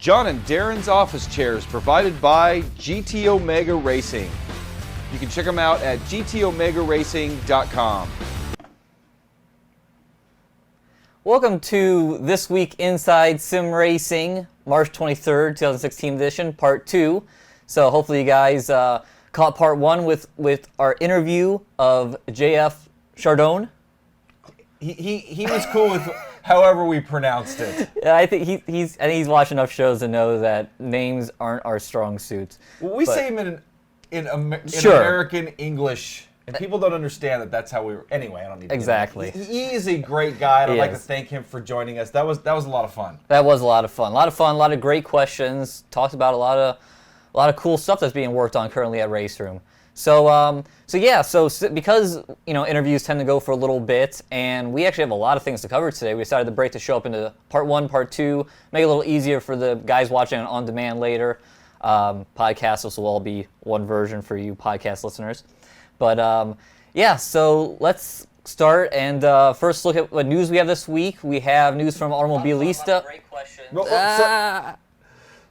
John and Darren's office chairs provided by GT Omega Racing. You can check them out at gtomegaracing.com. Welcome to This Week Inside Sim Racing, March 23rd, 2016 edition, part 2. So hopefully you guys caught part 1 with our interview of JF Chardon. He was cool with however we pronounced it. Yeah, I think he's watched enough shows to know that names aren't our strong suits. Well, we say him in Sure. American English, and people don't understand that that's how we were. Anyway, I don't need to Exactly. He is a great guy, and I'd like to is. thank him for joining us. That was a lot of fun. That was a lot of fun. A lot of great questions. Talked about a lot of cool stuff that's being worked on currently at RaceRoom. So because interviews tend to go for a little bit, and we actually have a lot of things to cover today, we decided to break the show up into part 1, part 2, make it a little easier for the guys watching on demand later. Podcasts, this will all be one version for you podcast listeners. But so let's start and first look at what news we have this week. We have news from Automobilista. Great question.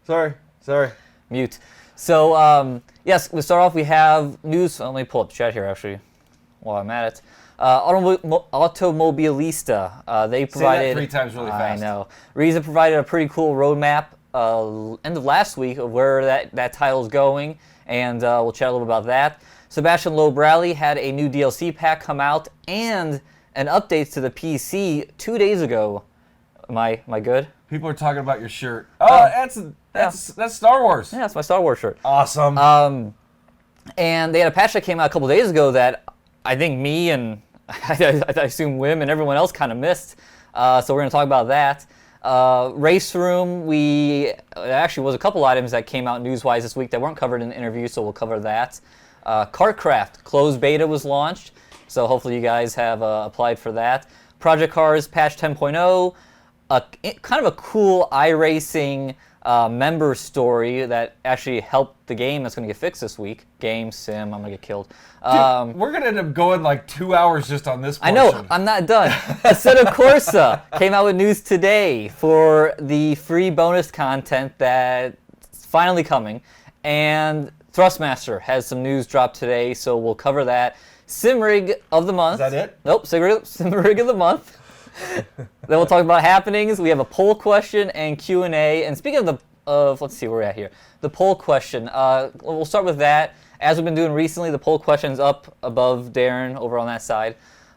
Sorry. Mute. So, yes, we start off, we have news. Let me pull up the chat here, actually, while I'm at it. Automobilista, they provided... Say that 3 times really fast. I know. Riza provided a pretty cool roadmap end of last week of where that title is going, and we'll chat a little about that. Sebastien Loeb Rally had a new DLC pack come out and an update to the PC 2 days ago. Am I good? People are talking about your shirt. Oh, that's Star Wars. Yeah, it's my Star Wars shirt. Awesome. And they had a patch that came out a couple days ago that I think me and I assume Wim and everyone else kind of missed. So we're going to talk about that. RaceRoom, there actually was a couple items that came out news-wise this week that weren't covered in the interview, so we'll cover that. KartKraft, closed beta was launched, so hopefully you guys have applied for that. Project Cars patch 10.0, kind of a cool iRacing member story that actually helped the game that's going to get fixed this week. Game, sim, I'm going to get killed. Dude, we're going to end up going like 2 hours just on this portion. I know, I'm not done. Assetto Corsa came out with news today for the free bonus content that's finally coming. And Thrustmaster has some news dropped today, so we'll cover that. Simrig of the month. Is that it? Nope, Simrig of the month. Then we'll talk about happenings. We have a poll question and Q&A. And speaking of let's see where we're at here. The poll question. We'll start with that. As we've been doing recently, the poll question's up above Darren over on that side.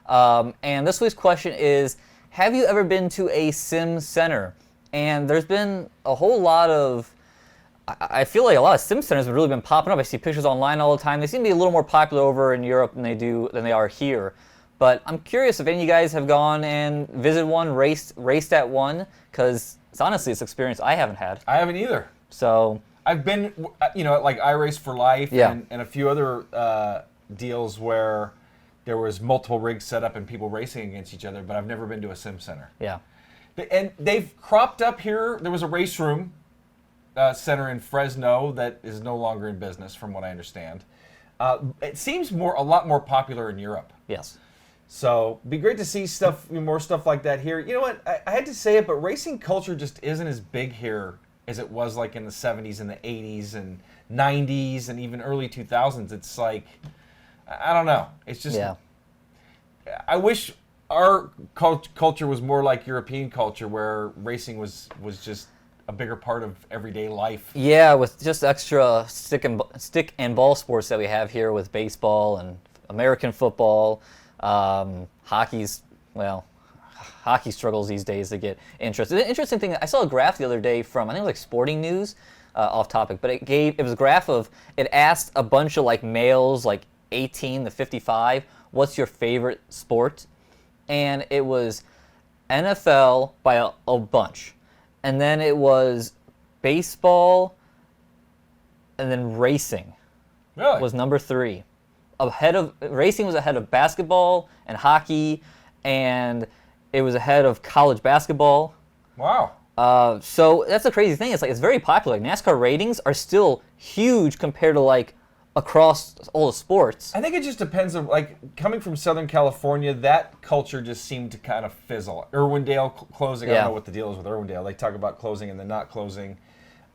And this week's question is, have you ever been to a sim center? And there's been a whole lot of, I feel like a lot of sim centers have really been popping up. I see pictures online all the time. They seem to be a little more popular over in Europe than they are here. But I'm curious if any of you guys have gone and visited one, raced at one, because honestly, it's an experience I haven't had. I haven't either. So I've been, like iRace for Life Yeah. and a few other deals where there was multiple rigs set up and people racing against each other, but I've never been to a sim center. yeah. And they've cropped up here. There was a RaceRoom center in Fresno that is no longer in business, from what I understand. It seems a lot more popular in Europe. Yes. So it'd be great to see more stuff like that here. You know what? I had to say it, but racing culture just isn't as big here as it was like in the 70s and the 80s and 90s and even early 2000s. It's like, I don't know. It's just, Yeah. I wish our culture was more like European culture, where racing was just a bigger part of everyday life. Yeah, with just extra stick and ball sports that we have here with baseball and American football. Hockey struggles these days to get interest. The interesting thing, I saw a graph the other day from, I think it was like Sporting News, off topic, but it was a graph of, it asked a bunch of like males, like 18 to 55, what's your favorite sport? And it was NFL by a bunch. And then it was baseball, and then racing Really? was number 3. Racing was ahead of basketball and hockey, and it was ahead of college basketball. Wow. So that's a crazy thing. It's very popular. Like, NASCAR ratings are still huge compared to like across all the sports. I think it just depends on, like, coming from Southern California, that culture just seemed to kind of fizzle. Irwindale closing, I Yeah. don't know what the deal is with Irwindale. They talk about closing and then not closing.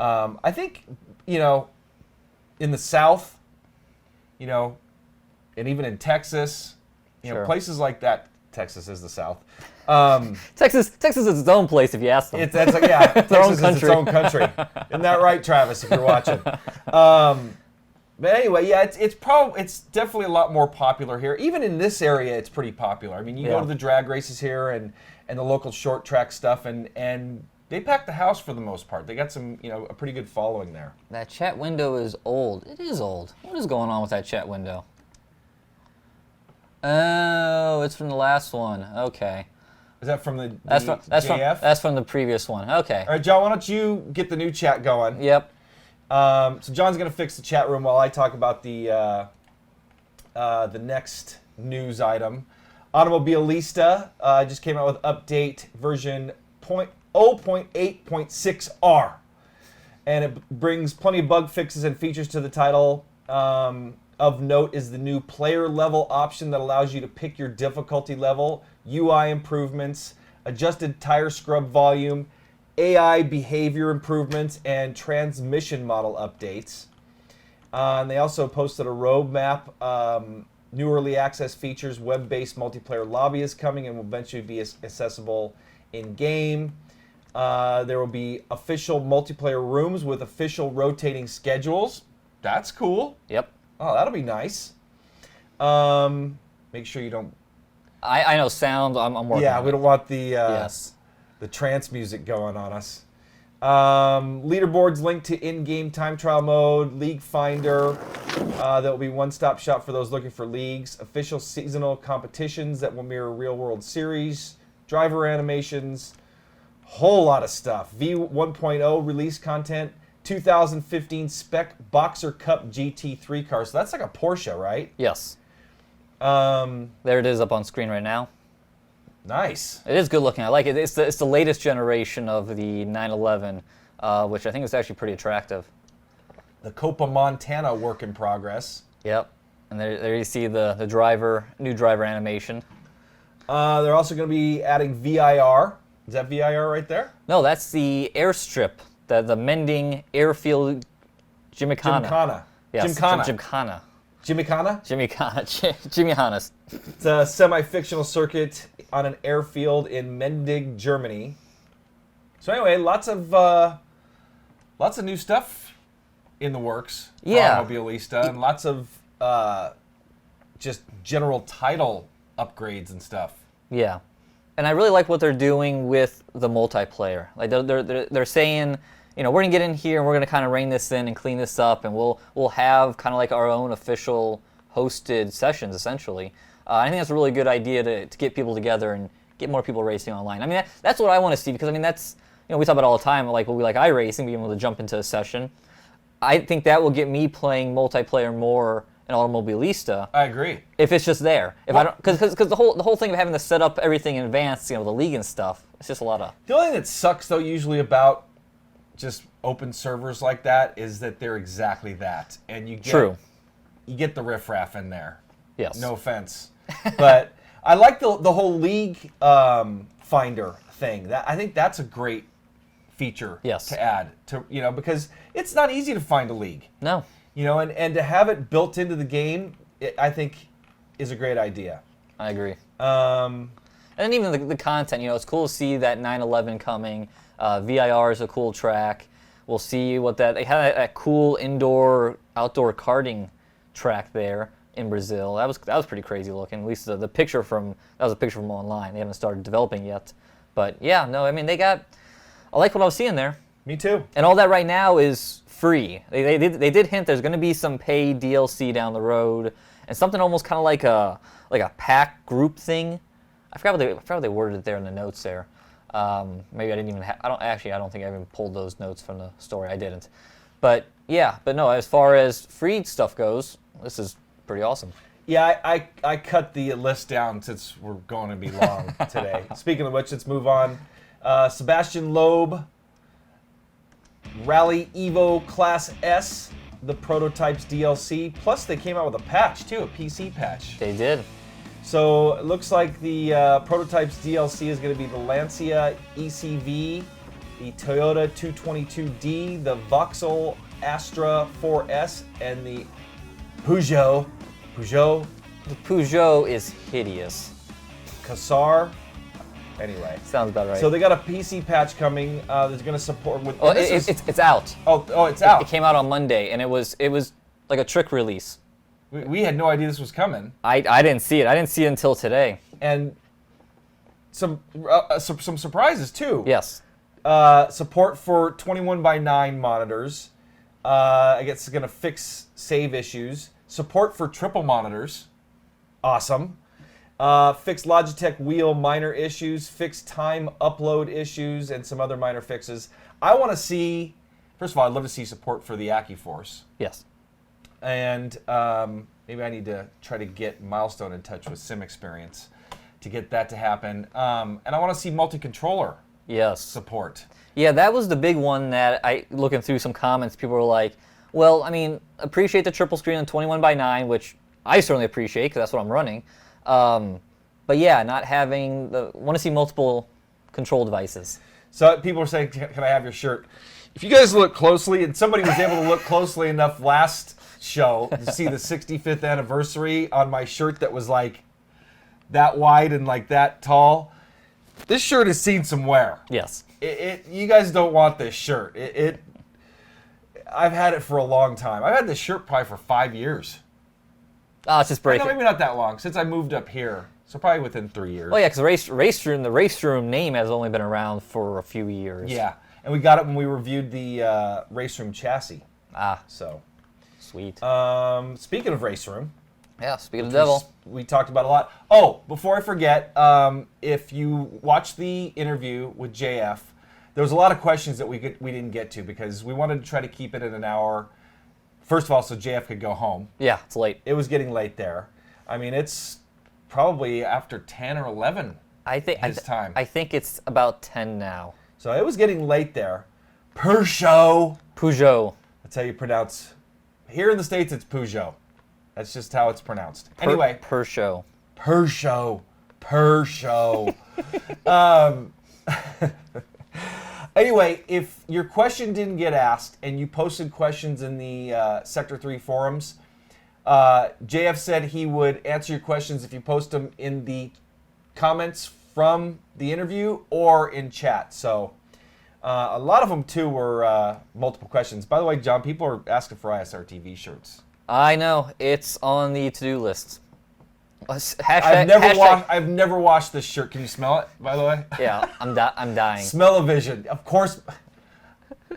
I think, in the South, and even in Texas, Sure. places like that. Texas is the South. Texas is its own place if you ask them. Texas is its own country. Isn't that right, Travis? If you're watching. But anyway, yeah, it's definitely a lot more popular here. Even in this area, it's pretty popular. I mean, you go to the drag races here and the local short track stuff, and they pack the house for the most part. They got some, a pretty good following there. That chat window is old. It is old. What is going on with that chat window? Oh, it's from the last one. Okay. Is that from the JF? That's from the previous one. Okay. All right, John, why don't you get the new chat going? Yep. So John's going to fix the chat room while I talk about the next news item. Automobilista just came out with update version 0.8.6R. And it brings plenty of bug fixes and features to the title. Of note is the new player level option that allows you to pick your difficulty level, UI improvements, adjusted tire scrub volume, AI behavior improvements, and transmission model updates. And they also posted a roadmap. New early access features, web-based multiplayer lobby is coming and will eventually be accessible in-game. There will be official multiplayer rooms with official rotating schedules. That's cool. Yep. Oh, that'll be nice. Make sure you don't... I know sound. I'm working on Yeah, we it. don't want the Yes. the trance music going on us. Leaderboards linked to in-game time trial mode, league finder. That will be one-stop shop for those looking for leagues. Official seasonal competitions that will mirror real-world series. Driver animations. Whole lot of stuff. V1.0 release content. 2015 spec Boxer Cup GT3 car. So that's like a Porsche, right? Yes. There it is up on screen right now. Nice. It is good looking. I like it. It's the latest generation of the 911, which I think is actually pretty attractive. The Copa Montana work in progress. Yep. And there you see the new driver animation. They're also going to be adding VIR. Is that VIR right there? No, that's the airstrip, the Mending Airfield Gymkhana. Gymkhana. Yes, Gymkhana. Gymkhana. Gymkhana? Gymkhanas. It's a semi-fictional circuit on an airfield in Mendig, Germany. So anyway, lots of new stuff in the works for Yeah. Automobilista, and lots of just general title upgrades and stuff. Yeah, and I really like what they're doing with the multiplayer. Like they're saying, we're gonna get in here and we're gonna kind of rein this in and clean this up, and we'll have kind of like our own official hosted sessions essentially. I think that's a really good idea to get people together and get more people racing online. I mean, that's what I want to see, because I mean that's we talk about it all the time. Like we like iRacing, being able to jump into a session. I think that will get me playing multiplayer more in Automobilista. I agree. If it's just there, if I don't, because the whole thing of having to set up everything in advance, the league and stuff, it's just a lot of. The only thing that sucks though usually about just open servers like that is that they're exactly that, and you get the riffraff in there. Yes. No offense, but I like the whole league finder thing. I think that's a great feature to add to because it's not easy to find a league. No. And to have it built into the game, I think is a great idea. I agree. And then even the content, it's cool to see that 911 coming. VIR is a cool track. We'll see what they had a cool outdoor karting track there in Brazil. That was pretty crazy looking. At least the picture that was a picture from online. They haven't started developing yet. But yeah, no, I mean I like what I was seeing there. Me too. And all that right now is free. They did hint there's going to be some paid DLC down the road, and something almost kind of like a pack group thing. I forgot what they worded it there in the notes there. Maybe I didn't even. I don't think I even pulled those notes from the story. I didn't. But yeah, no. As far as free stuff goes, this is pretty awesome. Yeah, I cut the list down since we're going to be long today. Speaking of which, let's move on. Sebastien Loeb, Rally Evo Class S, the Prototypes DLC. Plus, they came out with a patch, too, a PC patch. They did. So, it looks like the Prototypes DLC is going to be the Lancia ECV the Toyota 222D, the Vauxhall Astra 4S, and the Peugeot The Peugeot is hideous. Cassar. Anyway. Sounds about right. So they got a PC patch coming that's going to support with... Oh, it's out. Oh, it's out. It came out on Monday, and it was like a trick release. We had no idea this was coming. I didn't see it. I didn't see it until today. And some surprises, too. Yes. Support for 21:9 monitors. I guess it's going to fix save issues. Support for triple monitors. Awesome. Fix Logitech wheel minor issues. Fix time upload issues and some other minor fixes. I want to see, first of all, I'd love to see support for the AccuForce. Yes. And maybe I need to try to get Milestone in touch with SimExperience to get that to happen. And I want to see multi-controller support. Yeah, that was the big one that looking through some comments, people were like, well, I mean, appreciate the triple screen on 21:9, which I certainly appreciate because that's what I'm running. But yeah, not having want to see multiple control devices. So people are saying, can I have your shirt? If you guys look closely, and somebody was able to look closely enough last show to see the 65th anniversary on my shirt that was like that wide and like that tall, this shirt has seen some wear. Yes. You guys don't want this shirt. I've had it for a long time. I've had this shirt probably for 5 years. Oh, it's just breaking. No, maybe not that long, since I moved up here. So probably within 3 years. Well, yeah, because the RaceRoom name has only been around for a few years. Yeah, and we got it when we reviewed the RaceRoom chassis. So. Sweet. Speaking of RaceRoom. Yeah, speaking of the devil. We talked about a lot. Oh, before I forget, if you watched the interview with JF, there was a lot of questions that we didn't get to because we wanted to try to keep it in an hour. First of all, so JF could go home. Yeah, it's late. It was getting late there. I mean, it's probably after 10 or 11 his time. I think it's about 10 now. So it was getting late there. Peugeot. That's how you pronounce. Here in the States, it's Peugeot. That's just how it's pronounced. Anyway. Peugeot. Anyway, if your question didn't get asked and you posted questions in the Sector 3 forums, JF said he would answer your questions if you post them in the comments from the interview or in chat. So a lot of them, too, were multiple questions. By the way, John, people are asking for ISR TV shirts. I know. It's on the to-do list. I've never washed this shirt. Can you smell it, by the way? Yeah, I'm dying. Smell-o-vision. Of course,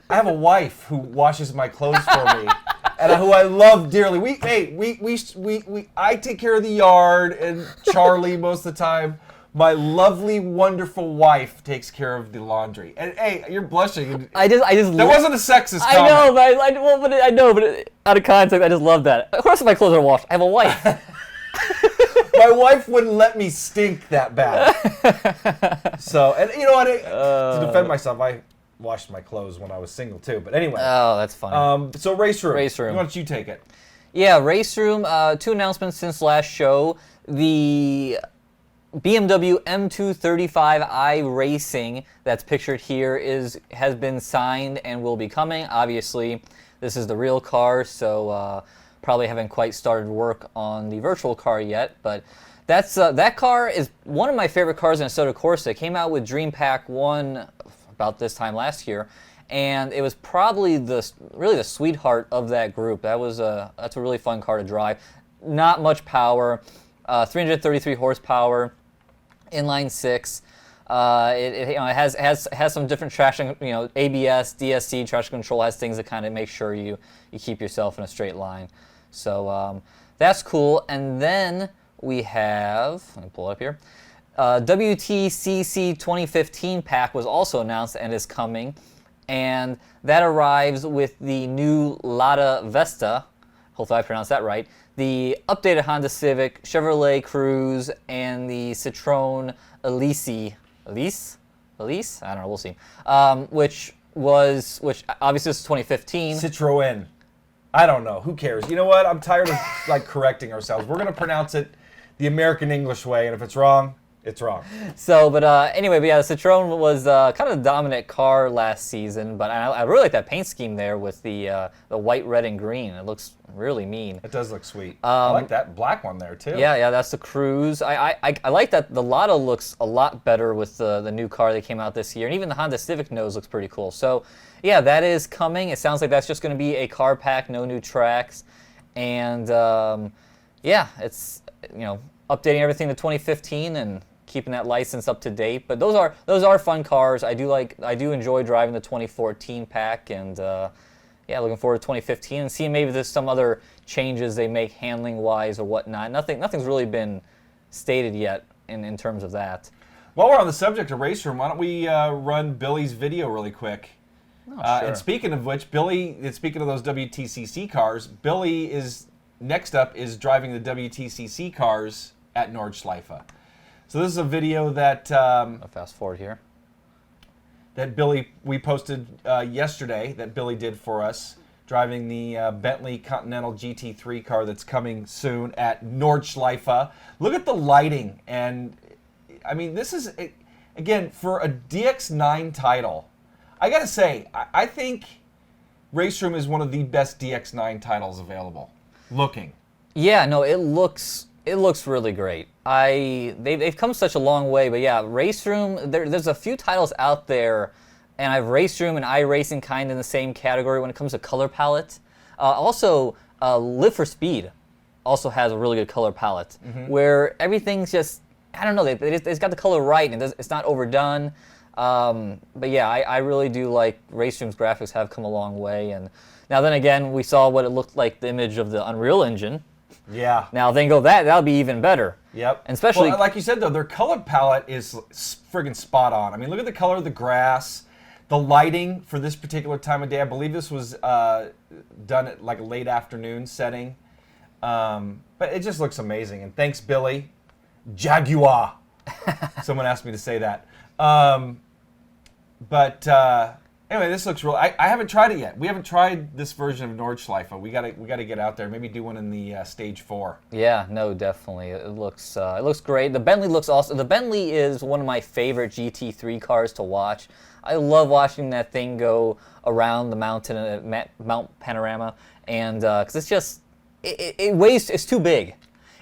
I have a wife who washes my clothes for me, and who I love dearly. I take care of the yard, and Charlie most of the time. My lovely, wonderful wife takes care of the laundry. And hey, you're blushing. I just. That wasn't a sexist comment. I know, but out of context, I just love that. Of course, my clothes are washed. I have a wife. My wife wouldn't let me stink that bad. So, and you know what? To defend myself, I washed my clothes when I was single too. But anyway. Oh, that's funny. So RaceRoom. RaceRoom. Why don't you take it? Yeah, RaceRoom. 2 announcements since last show. The BMW M235 iRacing that's pictured here has been signed and will be coming. Obviously, this is the real car, so probably haven't quite started work on the virtual car yet. But that car is one of my favorite cars in Assetto Corsa. It came out with Dream Pack 1 about this time last year, and it was probably really the sweetheart of that group. That's a really fun car to drive. Not much power, 333 horsepower. Inline 6. It has some different traction, ABS, DSC, traction control, has things that kind of make sure you keep yourself in a straight line. So that's cool. And then we have, let me pull it up here, WTCC 2015 pack was also announced and is coming. And that arrives with the new Lada Vesta, hopefully I pronounced that right, the updated Honda Civic, Chevrolet Cruze, and the Citroen Elise? I don't know, we'll see. Which obviously this is 2015. Citroen. I don't know. Who cares? You know what? I'm tired of correcting ourselves. We're going to pronounce it the American English way, and if it's wrong, It's wrong. So, but anyway, but yeah, the Citroen was kind of the dominant car last season, but I really like that paint scheme there with the white, red, and green. It looks really mean. It does look sweet. I like that black one there too. Yeah, that's the Cruise. I like that the Lotto looks a lot better with the new car that came out this year, and even the Honda Civic nose looks pretty cool. So, yeah, that is coming. It sounds like that's just going to be a car pack, no new tracks, and yeah, it's updating everything to 2015 and keeping that license up to date. But those are fun cars. I do enjoy driving the 2014 pack, and yeah, looking forward to 2015 and seeing maybe there's some other changes they make handling wise or whatnot. Nothing's really been stated yet in terms of that. While we're on the subject of RaceRoom, why don't we run Billy's video really quick? Oh, sure. And speaking of which, speaking of those WTCC cars, Billy is next up is driving the WTCC cars at Nordschleife. So this is a video that I'll fast forward here. That we posted yesterday that Billy did for us, driving the Bentley Continental GT3 car that's coming soon at Nordschleife. Look at the lighting, and I mean, this is, again, for a DX9 title, I gotta say, I think RaceRoom is one of the best DX9 titles available. Looking. Yeah, no, it looks really great. They've come such a long way, but yeah, RaceRoom, there's a few titles out there, and I have RaceRoom and iRacing kind of in the same category when it comes to color palette. Also, Live for Speed also has a really good color palette, where everything's just, I don't know, it's got the color right, and it's not overdone. But yeah, I really do like RaceRoom's graphics have come a long way, and now then again, we saw what it looked like, the image of the Unreal Engine. Yeah. Now then go that'll be even better. Yep. And especially, well, like you said though, their color palette is friggin' spot on. I mean, look at the color of the grass, the lighting for this particular time of day. I believe this was done at like a late afternoon setting, but it just looks amazing. And thanks, Billy. Jaguar. Someone asked me to say that. Anyway, this looks real. I haven't tried it yet. We haven't tried this version of Nordschleife. We gotta get out there. Maybe do one in the stage 4. Yeah, no, definitely. It looks great. The Bentley looks awesome. The Bentley is one of my favorite GT3 cars to watch. I love watching that thing go around the mountain at Mount Panorama, and because it's just it weighs. It's too big.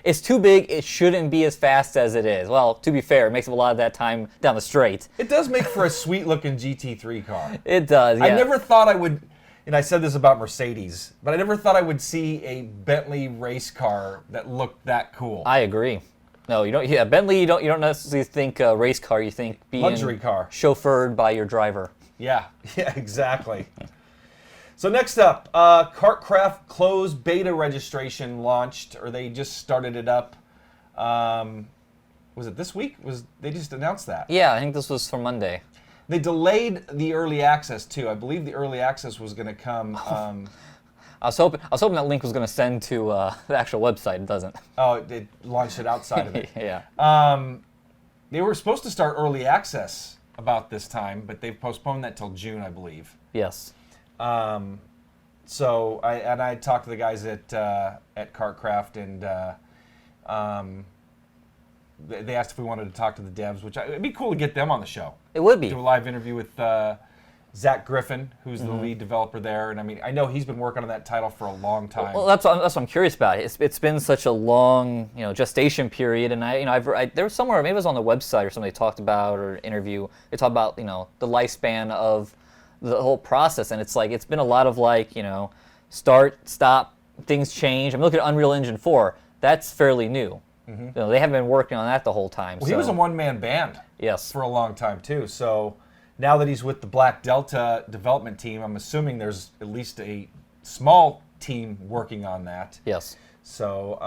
It's too big. It shouldn't be as fast as it is. Well, to be fair, it makes up a lot of that time down the straight. It does make for a sweet-looking GT3 car. It does, yeah. I never thought I would, and I said this about Mercedes, but I never thought I would see a Bentley race car that looked that cool. I agree. No, you don't. Yeah, Bentley. You don't necessarily think race car. You think being luxury car, chauffeured by your driver. Yeah, exactly. So next up, KartKraft closed beta registration launched, or they just started it up. Was it this week? They just announced that? Yeah, I think this was for Monday. They delayed the early access too. I believe the early access was going to come. I was hoping that link was going to send to the actual website. It doesn't. Oh, it launched it outside of it. Yeah. They were supposed to start early access about this time, but they've postponed that till June, I believe. Yes. So I talked to the guys at KartKraft, and they asked if we wanted to talk to the devs, which it'd be cool to get them on the show. It would be. Do a live interview with Zach Griffin, who's the lead developer there, and I mean I know he's been working on that title for a long time. Well, that's what I'm curious about. It's been such a long gestation period, and there was somewhere, maybe it was on the website or something they talked about, or interview, they talked about the lifespan of the whole process, and it's like it's been a lot of start, stop, things change. I'm looking at Unreal Engine 4. That's fairly new. They haven't been working on that the whole time. Well, he was a one-man band. Yes. For a long time too. So now that he's with the Black Delta development team, I'm assuming there's at least a small team working on that. Yes. So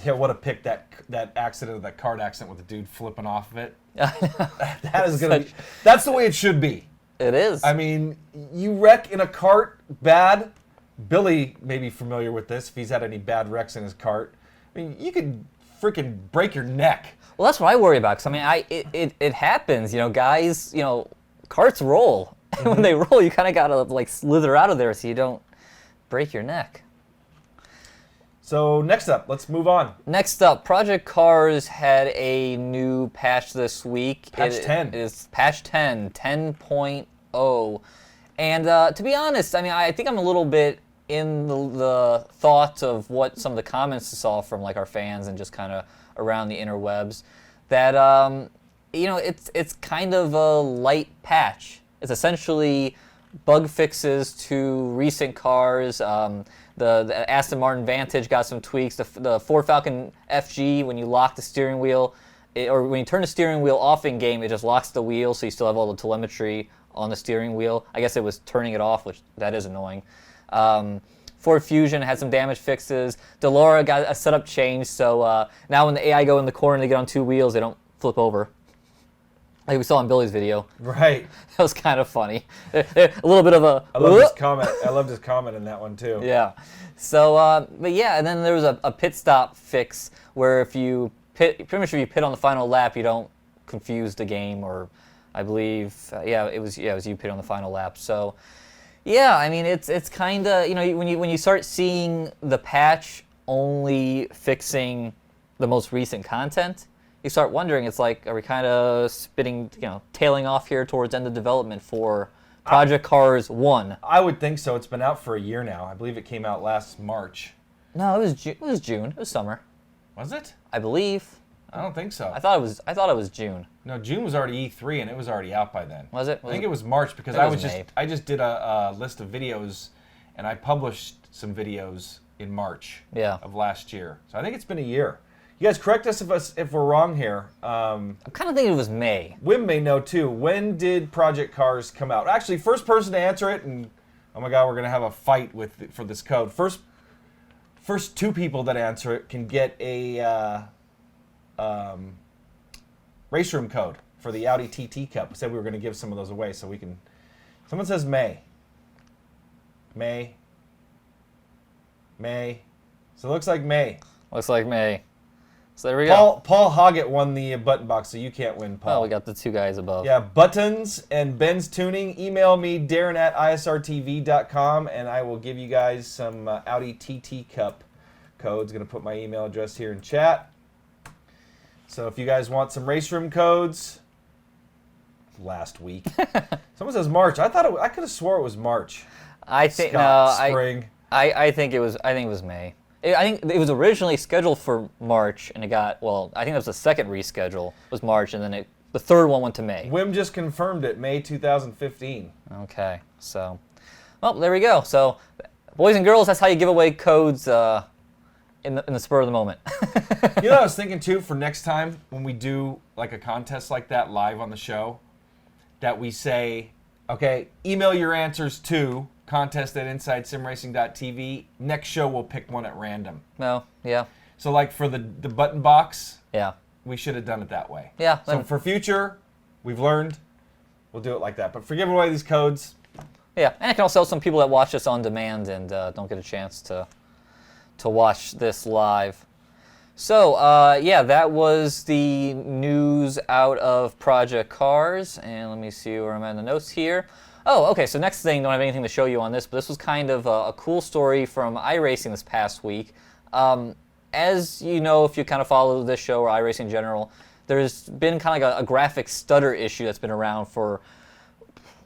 yeah, what a pick, that accident, that kart accident with the dude flipping off of it. That is gonna be. That's the way it should be. It is. I mean, you wreck in a kart bad. Billy may be familiar with this if he's had any bad wrecks in his kart. I mean, you could freaking break your neck. Well, that's what I worry about. Cause I mean, it happens. Guys, karts roll. When they roll, you kind of gotta slither out of there so you don't break your neck. So next up, let's move on. Next up, Project Cars had a new patch this week. Patch 10. It is patch 10, 10.0. And to be honest, I mean, I think I'm a little bit in the thought of what some of the comments I saw from like our fans and just kind of around the interwebs, that you know, it's kind of a light patch. It's essentially bug fixes to recent cars. The Aston Martin Vantage got some tweaks. The Ford Falcon FG, when you lock the steering wheel, or when you turn the steering wheel off in game, it just locks the wheel, so you still have all the telemetry on the steering wheel. I guess it was turning it off, which that is annoying. Ford Fusion had some damage fixes. Delora got a setup change, so now when the AI go in the corner and they get on two wheels, they don't flip over. Like we saw in Billy's video. Right. That was kind of funny. A little bit of a... I love his comment. I loved his comment in that one, too. Yeah. So, but yeah, and then there was a pit stop fix where if you pretty much if you pit on the final lap, you don't confuse the game, or I believe, it was you pit on the final lap. So, yeah, I mean, it's kind of, you know, when you start seeing the patch only fixing the most recent content, you start wondering, it's like, are we kind of tailing off here towards end of development for Project Cars 1? I would think so. It's been out for a year now. I believe it came out last March. No, it was June. It was summer. Was it? I believe. I don't think so. I thought it was June. No, June was already E3 and it was already out by then. Was it? I think it was March because I just did a list of videos and I published some videos in March of last year. So I think it's been a year. You guys correct us if we're wrong here. I'm kind of thinking it was May. Wim may know too. When did Project Cars come out? Actually, first person to answer it, and oh my God, we're gonna have a fight for this code. First two people that answer it can get a RaceRoom code for the Audi TT Cup. We said we were gonna give some of those away, so we can. Someone says May. May. So it looks like May. Looks like May. So there we go. Paul Hoggett won the button box, so you can't win, Paul. Oh, we got the two guys above. Yeah, Buttons and Ben's Tuning. Email me, Darren@isrtv.com, and I will give you guys some Audi TT Cup codes. Going to put my email address here in chat. So if you guys want some RaceRoom codes, last week. Someone says March. I could have swore it was March. I think spring. I think it was May. I think it was originally scheduled for March, and it got, I think that was the second reschedule, was March, and then the third one went to May. Wim just confirmed it, May 2015. Okay, so, well, there we go. So, boys and girls, that's how you give away codes in the spur of the moment. You know what I was thinking, too, for next time, when we do like a contest like that live on the show, that we say, okay, email your answers to contest@InsideSimRacing.tv. Next show, we'll pick one at random. No, yeah. So, like for the button box, yeah, we should have done it that way. Yeah. So for future, we've learned, we'll do it like that. But for giving away these codes. Yeah, and it can also help some people that watch us on demand and don't get a chance to watch this live. So, that was the news out of Project Cars. And let me see where I'm at in the notes here. Oh, okay, so next thing, don't have anything to show you on this, but this was kind of a cool story from iRacing this past week. As you know, if you kind of follow this show or iRacing in general, there's been kind of like a graphic stutter issue that's been around for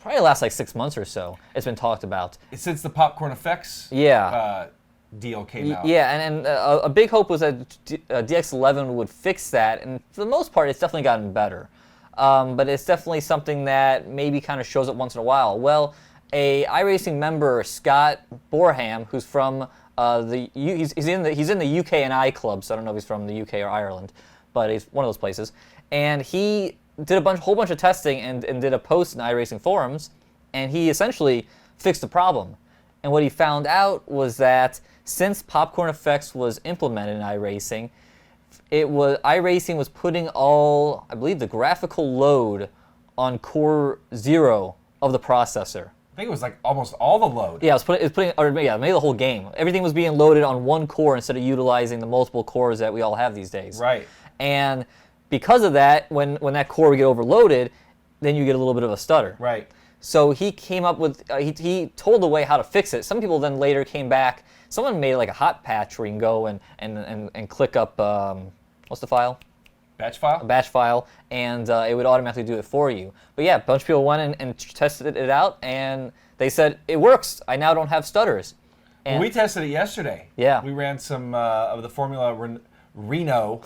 probably the last like 6 months or so. It's been talked about. Since the Popcorn Effects deal came out. Yeah, and a big hope was that DX11 would fix that, and for the most part, it's definitely gotten better. But it's definitely something that maybe kind of shows up once in a while. Well, a iRacing member, Scott Borham, who's from he's in the UK and I club, so I don't know if he's from the UK or Ireland, but he's one of those places. And he did a whole bunch of testing and did a post in iRacing forums, and he essentially fixed the problem. And what he found out was that since Popcorn Effects was implemented in iRacing, iRacing was putting all, I believe, the graphical load on core 0 of the processor. I think it was like almost all the load. Yeah, maybe the whole game. Everything was being loaded on one core instead of utilizing the multiple cores that we all have these days. Right. And because of that, when that core would get overloaded, then you get a little bit of a stutter. Right. So he came up with, he told the way how to fix it. Some people then later came back someone made like a hot patch where you can go and click up what's the file? Batch file? A batch file, and it would automatically do it for you. But yeah, a bunch of people went and tested it out, and they said it works. I now don't have stutters. Well, we tested it yesterday. Yeah. We ran some of the Formula Reno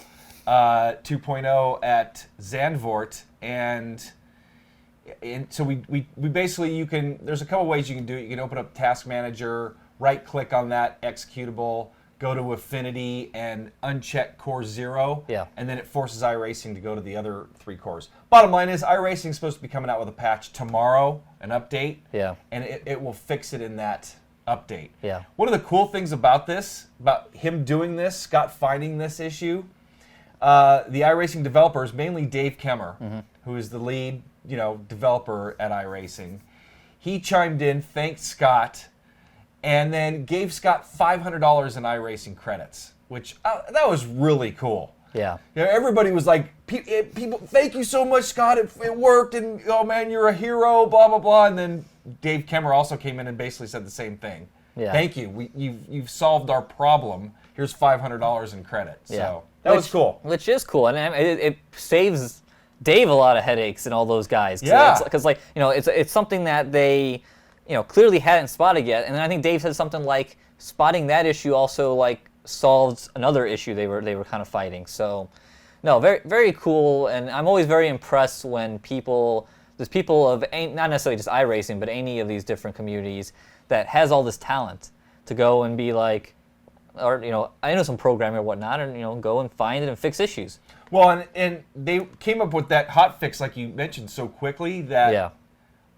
2.0 at Zandvoort, and so we basically, there's a couple ways you can do it. You can open up Task Manager, right click on that executable, go to Affinity and uncheck Core 0, and then it forces iRacing to go to the other 3 cores. Bottom line is iRacing is supposed to be coming out with a patch tomorrow, an update, and it will fix it in that update. One of the cool things about this, about him doing this, Scott finding this issue, the iRacing developers, mainly Dave Kemmer, who is the lead developer at iRacing, he chimed in, thanked Scott, and then gave Scott $500 in iRacing credits, which that was really cool. Everybody was like, people, thank you so much, Scott, it worked, and oh man, you're a hero, blah, blah, blah. And then Dave Kemmer also came in and basically said the same thing. Thank you, you've solved our problem. Here's $500 in credit. So that was cool. Which is cool, and it saves Dave a lot of headaches and all those guys. Because it's something that they clearly hadn't spotted yet. And then I think Dave said something like spotting that issue also like solved another issue they were kind of fighting. So no, very very cool. And I'm always very impressed when there's people of not necessarily just iRacing, but any of these different communities that has all this talent to go and be like, or I know some programming or whatnot, and go and find it and fix issues. Well, and they came up with that hot fix, like you mentioned, so quickly that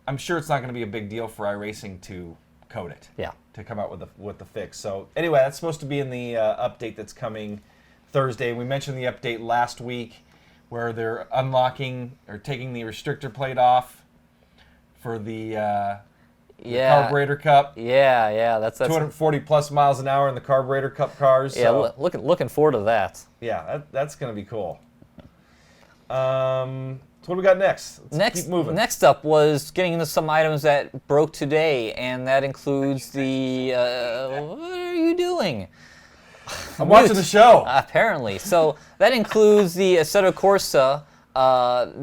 I'm sure it's not going to be a big deal for iRacing to code it. To come out with the fix. So anyway, that's supposed to be in the update that's coming Thursday. We mentioned the update last week where they're unlocking or taking the restrictor plate off for the Carburetor Cup. That's 240 plus miles an hour in the Carburetor Cup cars. So. Looking forward to that. That's going to be cool. So what do we got next? Let's keep moving. Next up was getting into some items that broke today, and that includes the. What are you doing? I'm watching the show. Apparently, so that includes the Assetto Corsa.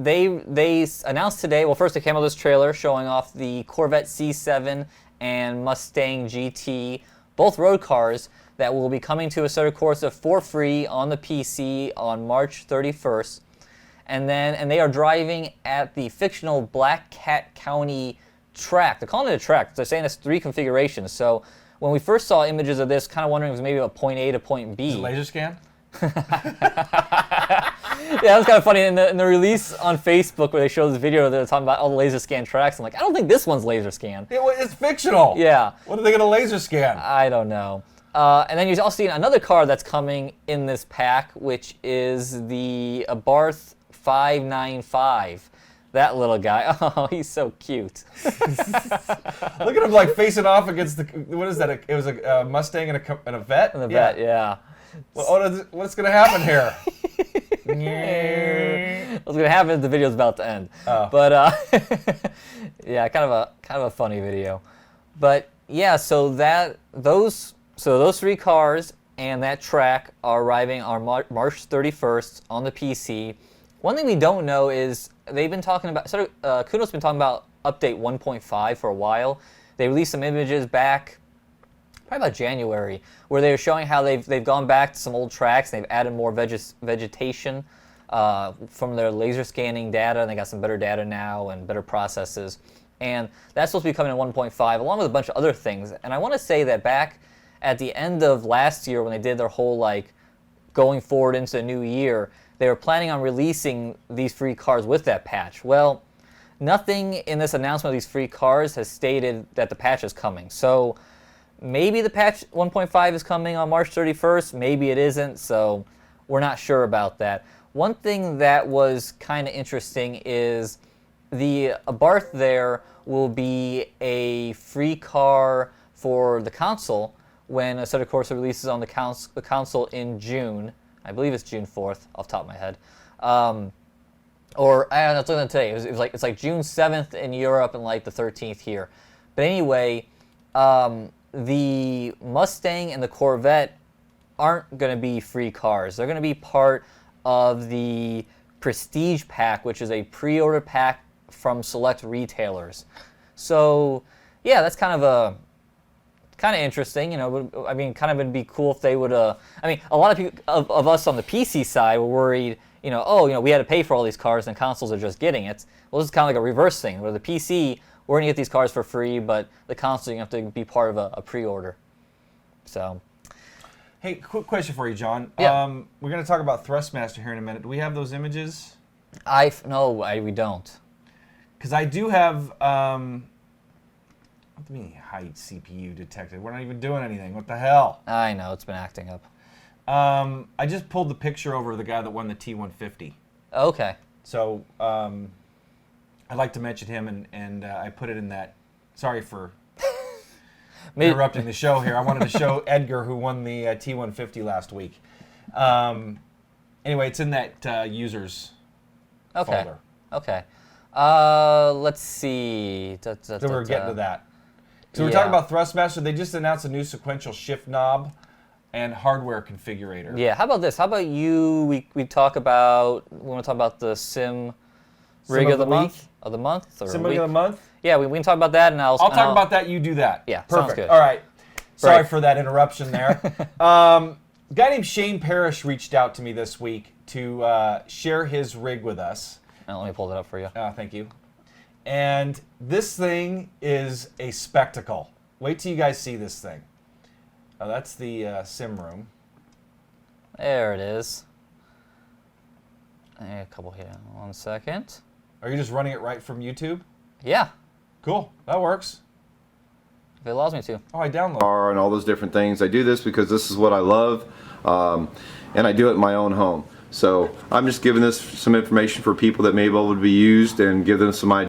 They announced today. Well, first they came out with this trailer showing off the Corvette C7 and Mustang GT, both road cars that will be coming to Assetto Corsa for free on the PC on March 31st. And they are driving at the fictional Black Cat County track. They're calling it a track. They're saying it's 3 configurations. So when we first saw images of this, kind of wondering if it was maybe a point A to point B. Is it laser scan? Yeah, that was kind of funny. In the release on Facebook where they showed this video, they're talking about all the laser scan tracks. I'm like, I don't think this one's laser scan. It's fictional. Yeah. What are they going to laser scan? I don't know. And then you also see another car that's coming in this pack, which is the Abarth 595. That little guy. Oh, he's so cute. Look at him like facing off against the. What is that? It was a Mustang and a Vet? And a Vet, yeah. Well, what's going to happen here? What's going to happen is the video's about to end. But yeah, kind of a funny video. But yeah, so those 3 cars and that track are arriving on March 31st on the PC. One thing we don't know is they've been talking about, Kuno's been talking about update 1.5 for a while. They released some images back, probably about January, where they were showing how they've gone back to some old tracks and they've added more vegetation from their laser scanning data, and they got some better data now and better processes. And that's supposed to be coming in 1.5, along with a bunch of other things. And I want to say that back at the end of last year, when they did their whole going forward into the new year, they were planning on releasing these free cars with that patch. Well, nothing in this announcement of these free cars has stated that the patch is coming. So maybe the patch 1.5 is coming on March 31st, maybe it isn't, so we're not sure about that. One thing that was kind of interesting is the Abarth there will be a free car for the console when Assetto Corsa releases on the console in June. I believe it's June 4th, off the top of my head. Or I was looking at today. It's like June 7th in Europe and like the 13th here. But anyway, the Mustang and the Corvette aren't going to be free cars. They're going to be part of the Prestige Pack, which is a pre-order pack from select retailers. So, yeah, that's kind of interesting. I mean, kind of it'd be cool if they would. I mean, a lot of people of us on the PC side were worried. We had to pay for all these cars and consoles are just getting it. Well, this is kind of like a reverse thing, where the PC, we're going to get these cars for free, but the console, you have to be part of a pre-order. So. Hey, quick question for you, John. Yeah. We're going to talk about Thrustmaster here in a minute. Do we have those images? We don't. Because I do have, what do you mean height CPU detected? We're not even doing anything. What the hell? I know, it's been acting up. I just pulled the picture over of the guy that won the T150. Okay. So I'd like to mention him, and I put it in that. Sorry for interrupting the show here. I wanted to show Edgar, who won the T150 last week. Anyway, it's in that users folder. Okay. Let's see. So we're getting to that. So we're talking about Thrustmaster. They just announced a new sequential shift knob and hardware configurator. Yeah. How about this? How about you? We want to talk about the sim rig of the month or sim rig of the month. Yeah, we can talk about that, and I'll talk about that. You do that. Yeah, perfect. Sounds good. All right. Sorry for that interruption there. A guy named Shane Parrish reached out to me this week to share his rig with us. Let me pull that up for you. Thank you. And this thing is a spectacle. Wait till you guys see this thing. Oh, that's the sim room. There it is. A couple here. 1 second. Are you just running it right from YouTube? Yeah. Cool. That works. If it allows me to. Oh, I download. And all those different things. I do this because this is what I love, and I do it in my own home. So I'm just giving this some information for people that may be able to be used and give them some ideas.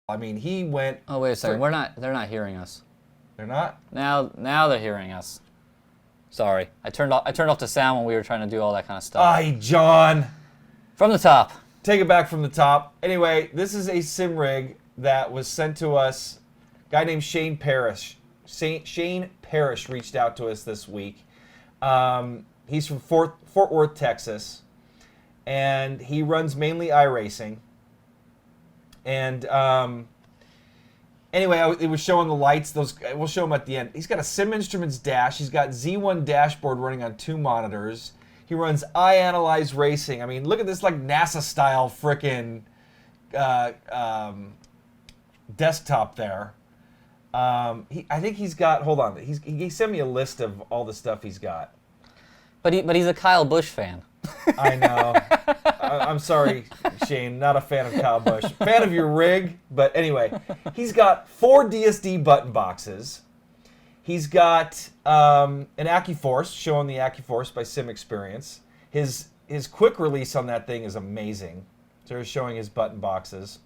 I mean, he went. Oh, wait a second. They're not hearing us. They're not? Now they're hearing us. Sorry. I turned off the sound when we were trying to do all that kind of stuff. Aye, John. From the top. Take it back from the top. Anyway, this is a sim rig that was sent to us. A guy named Shane Parrish. Shane Parrish reached out to us this week. He's from Fort Worth, Texas, and he runs mainly iRacing. And anyway, it was showing the lights. We'll show them at the end. He's got a Sim Instruments dash. He's got Z1 dashboard running on 2 monitors. He runs iAnalyze Racing. I mean, look at this like NASA-style frickin' desktop there. I think he's got. Hold on. He sent me a list of all the stuff he's got. But he's a Kyle Busch fan. I know. I'm sorry, Shane. Not a fan of Kyle Busch. Fan of your rig, but anyway, he's got 4 DSD button boxes. He's got an AccuForce, showing the AccuForce by Sim Experience. His quick release on that thing is amazing. So he's showing his button boxes.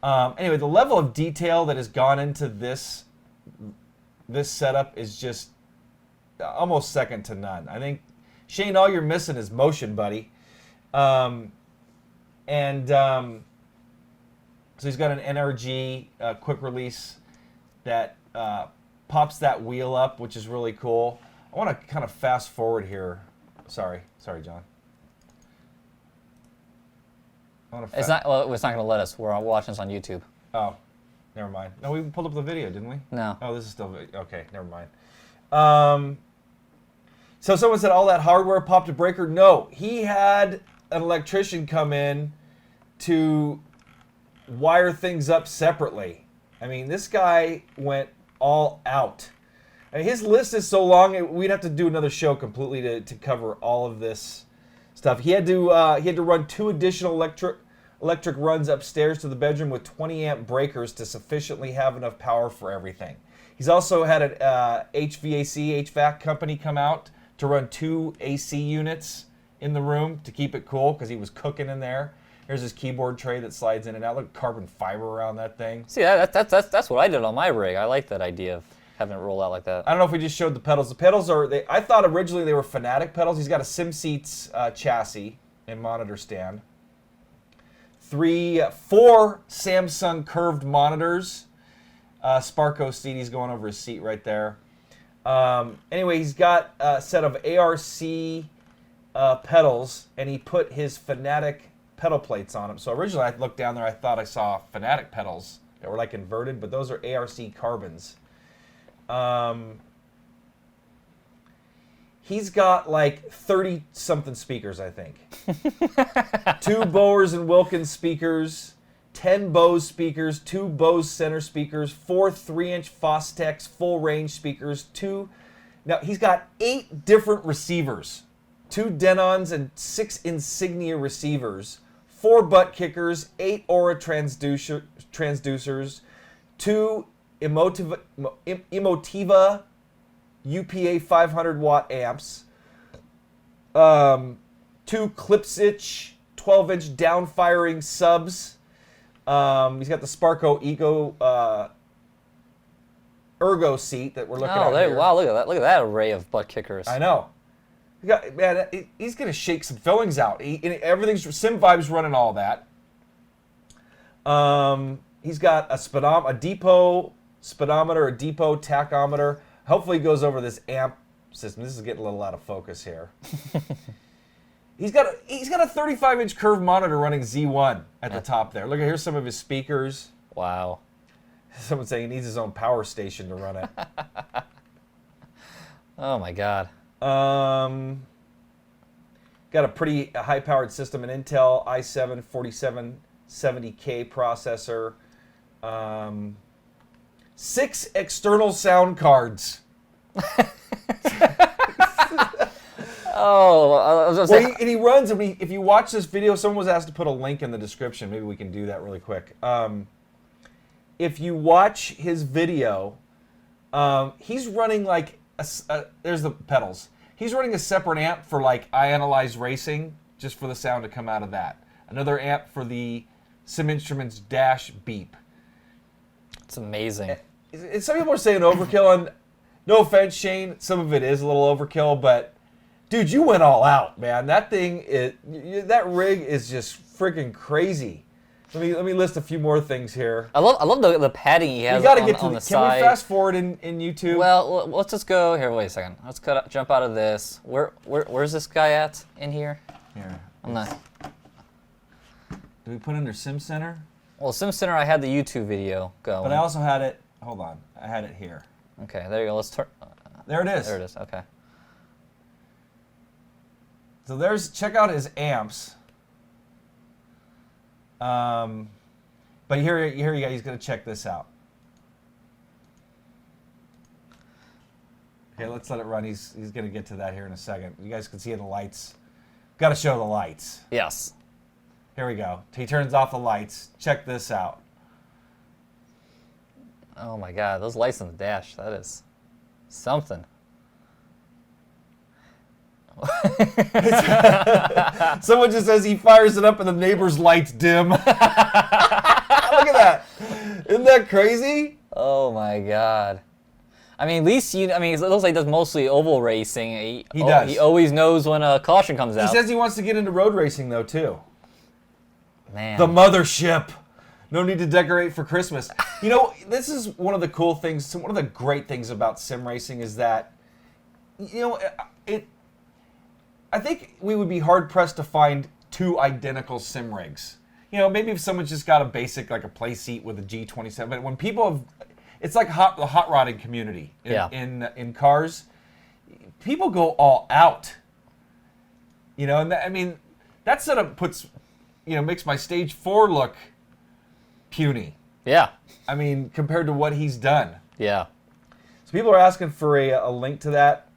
Anyway, the level of detail that has gone into this setup is just almost second to none. I think, Shane, all you're missing is motion, buddy. So he's got an NRG quick release that pops that wheel up, which is really cool. I want to kind of fast forward here. Sorry, John. It's not going to let us. We're watching this on YouTube. Oh, never mind. No, we pulled up the video, didn't we? No. Oh, this is still okay. Never mind. So someone said all that hardware popped a breaker. No, he had an electrician come in to wire things up separately. I mean, this guy went all out. And his list is so long, we'd have to do another show completely to cover all of this stuff. He had to run 2 additional electric runs upstairs to the bedroom with 20 amp breakers to sufficiently have enough power for everything. He's also had an HVAC company come out to run 2 AC units in the room to keep it cool because he was cooking in there. Here's his keyboard tray that slides in and out. Look, carbon fiber around that thing. See, that's what I did on my rig. I like that idea of having it roll out like that. I don't know if we just showed the pedals. The pedals are, I thought originally they were Fanatic pedals. He's got a SimSeats chassis and monitor stand. 4 Samsung curved monitors. Sparko CD's going over his seat right there. Anyway, he's got a set of ARC pedals, and he put his Fanatic pedal plates on them. So originally I looked down there, I thought I saw Fanatic pedals that were like inverted, but those are ARC carbons. He's got like 30 something speakers, I think. 2 Bowers and Wilkins speakers, 10 Bose speakers, 2 Bose center speakers, 4 3-inch Fostex full range speakers, now he's got 8 different receivers, 2 Denons and 6 Insignia receivers, 4 butt kickers, 8 Aura transducers, 2 Emotiva UPA 500 watt amps, 2 Klipsich 12-inch down-firing subs. He's got the Sparko Ergo seat that we're looking at here. Wow, look at that. Look at that array of butt kickers. I know. Man, he's going to shake some fillings out. Everything's SimVibe's running all that. He's got a depot speedometer, a depot tachometer. Hopefully he goes over this amp system. This is getting a little out of focus here. He's got a 35-inch curved monitor running Z1 at the top there. Look, here's some of his speakers. Wow. Someone's saying he needs his own power station to run it. Oh my God. Got a pretty high-powered system, an Intel i7 4770K processor. 6 external sound cards. Oh, I was gonna say. And he runs, if you watch this video, someone was asked to put a link in the description. Maybe we can do that really quick. If you watch his video, he's running like, there's the pedals. He's running a separate amp for like iAnalyze Racing, just for the sound to come out of that. Another amp for the Sim Instruments Dash beep. It's amazing. And some people are saying overkill, and no offense, Shane, some of it is a little overkill, but dude, you went all out, man. That thing, that rig is just freaking crazy. Let me list a few more things here. I love the padding he has on the side. Can we fast forward in YouTube? Well, let's just go here. Wait a second. Let's jump out of this. Where's this guy at in here? Here. I'm not. Do we put under Sim Center? Well, Sim Center, I had the YouTube video going. But I also had it. Hold on. I had it here. Okay, there you go. Let's turn. There it is. There it is. Okay. So check out his amps. But here you go. He's gonna check this out. Okay, let's let it run. He's gonna get to that here in a second. You guys can see the lights. Got to show the lights. Yes. Here we go. He turns off the lights. Check this out. Oh my God, those lights on the dash. That is something. Someone just says he fires it up and the neighbor's lights dim. Look at that. Isn't that crazy? Oh my God. I mean, at least it looks like he does mostly oval racing. He does. He always knows when a caution comes out. He says he wants to get into road racing though too. Man. The mothership. No need to decorate for Christmas. You know, this is one of the cool things, one of the great things about sim racing is that, you know, I think we would be hard-pressed to find 2 identical sim rigs. You know, maybe if someone's just got a basic, like a play seat with a G27, but when people have, it's like the hot rodding community in cars. People go all out. You know, and that setup makes my stage 4 look puny. Yeah. I mean, compared to what he's done. Yeah. So people are asking for a link to that.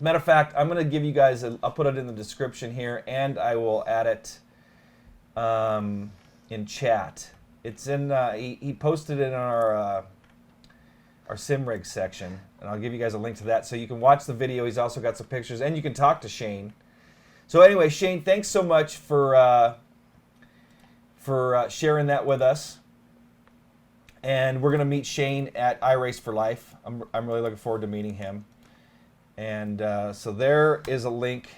Matter of fact, I'm going to give you guys, I'll put it in the description here, and I will add it in chat. It's in, he posted it in our sim rig section, and I'll give you guys a link to that so you can watch the video. He's also got some pictures, and you can talk to Shane. So anyway, Shane, thanks so much for sharing that with us. And we're going to meet Shane at iRace for Life. I'm really looking forward to meeting him. And so there is a link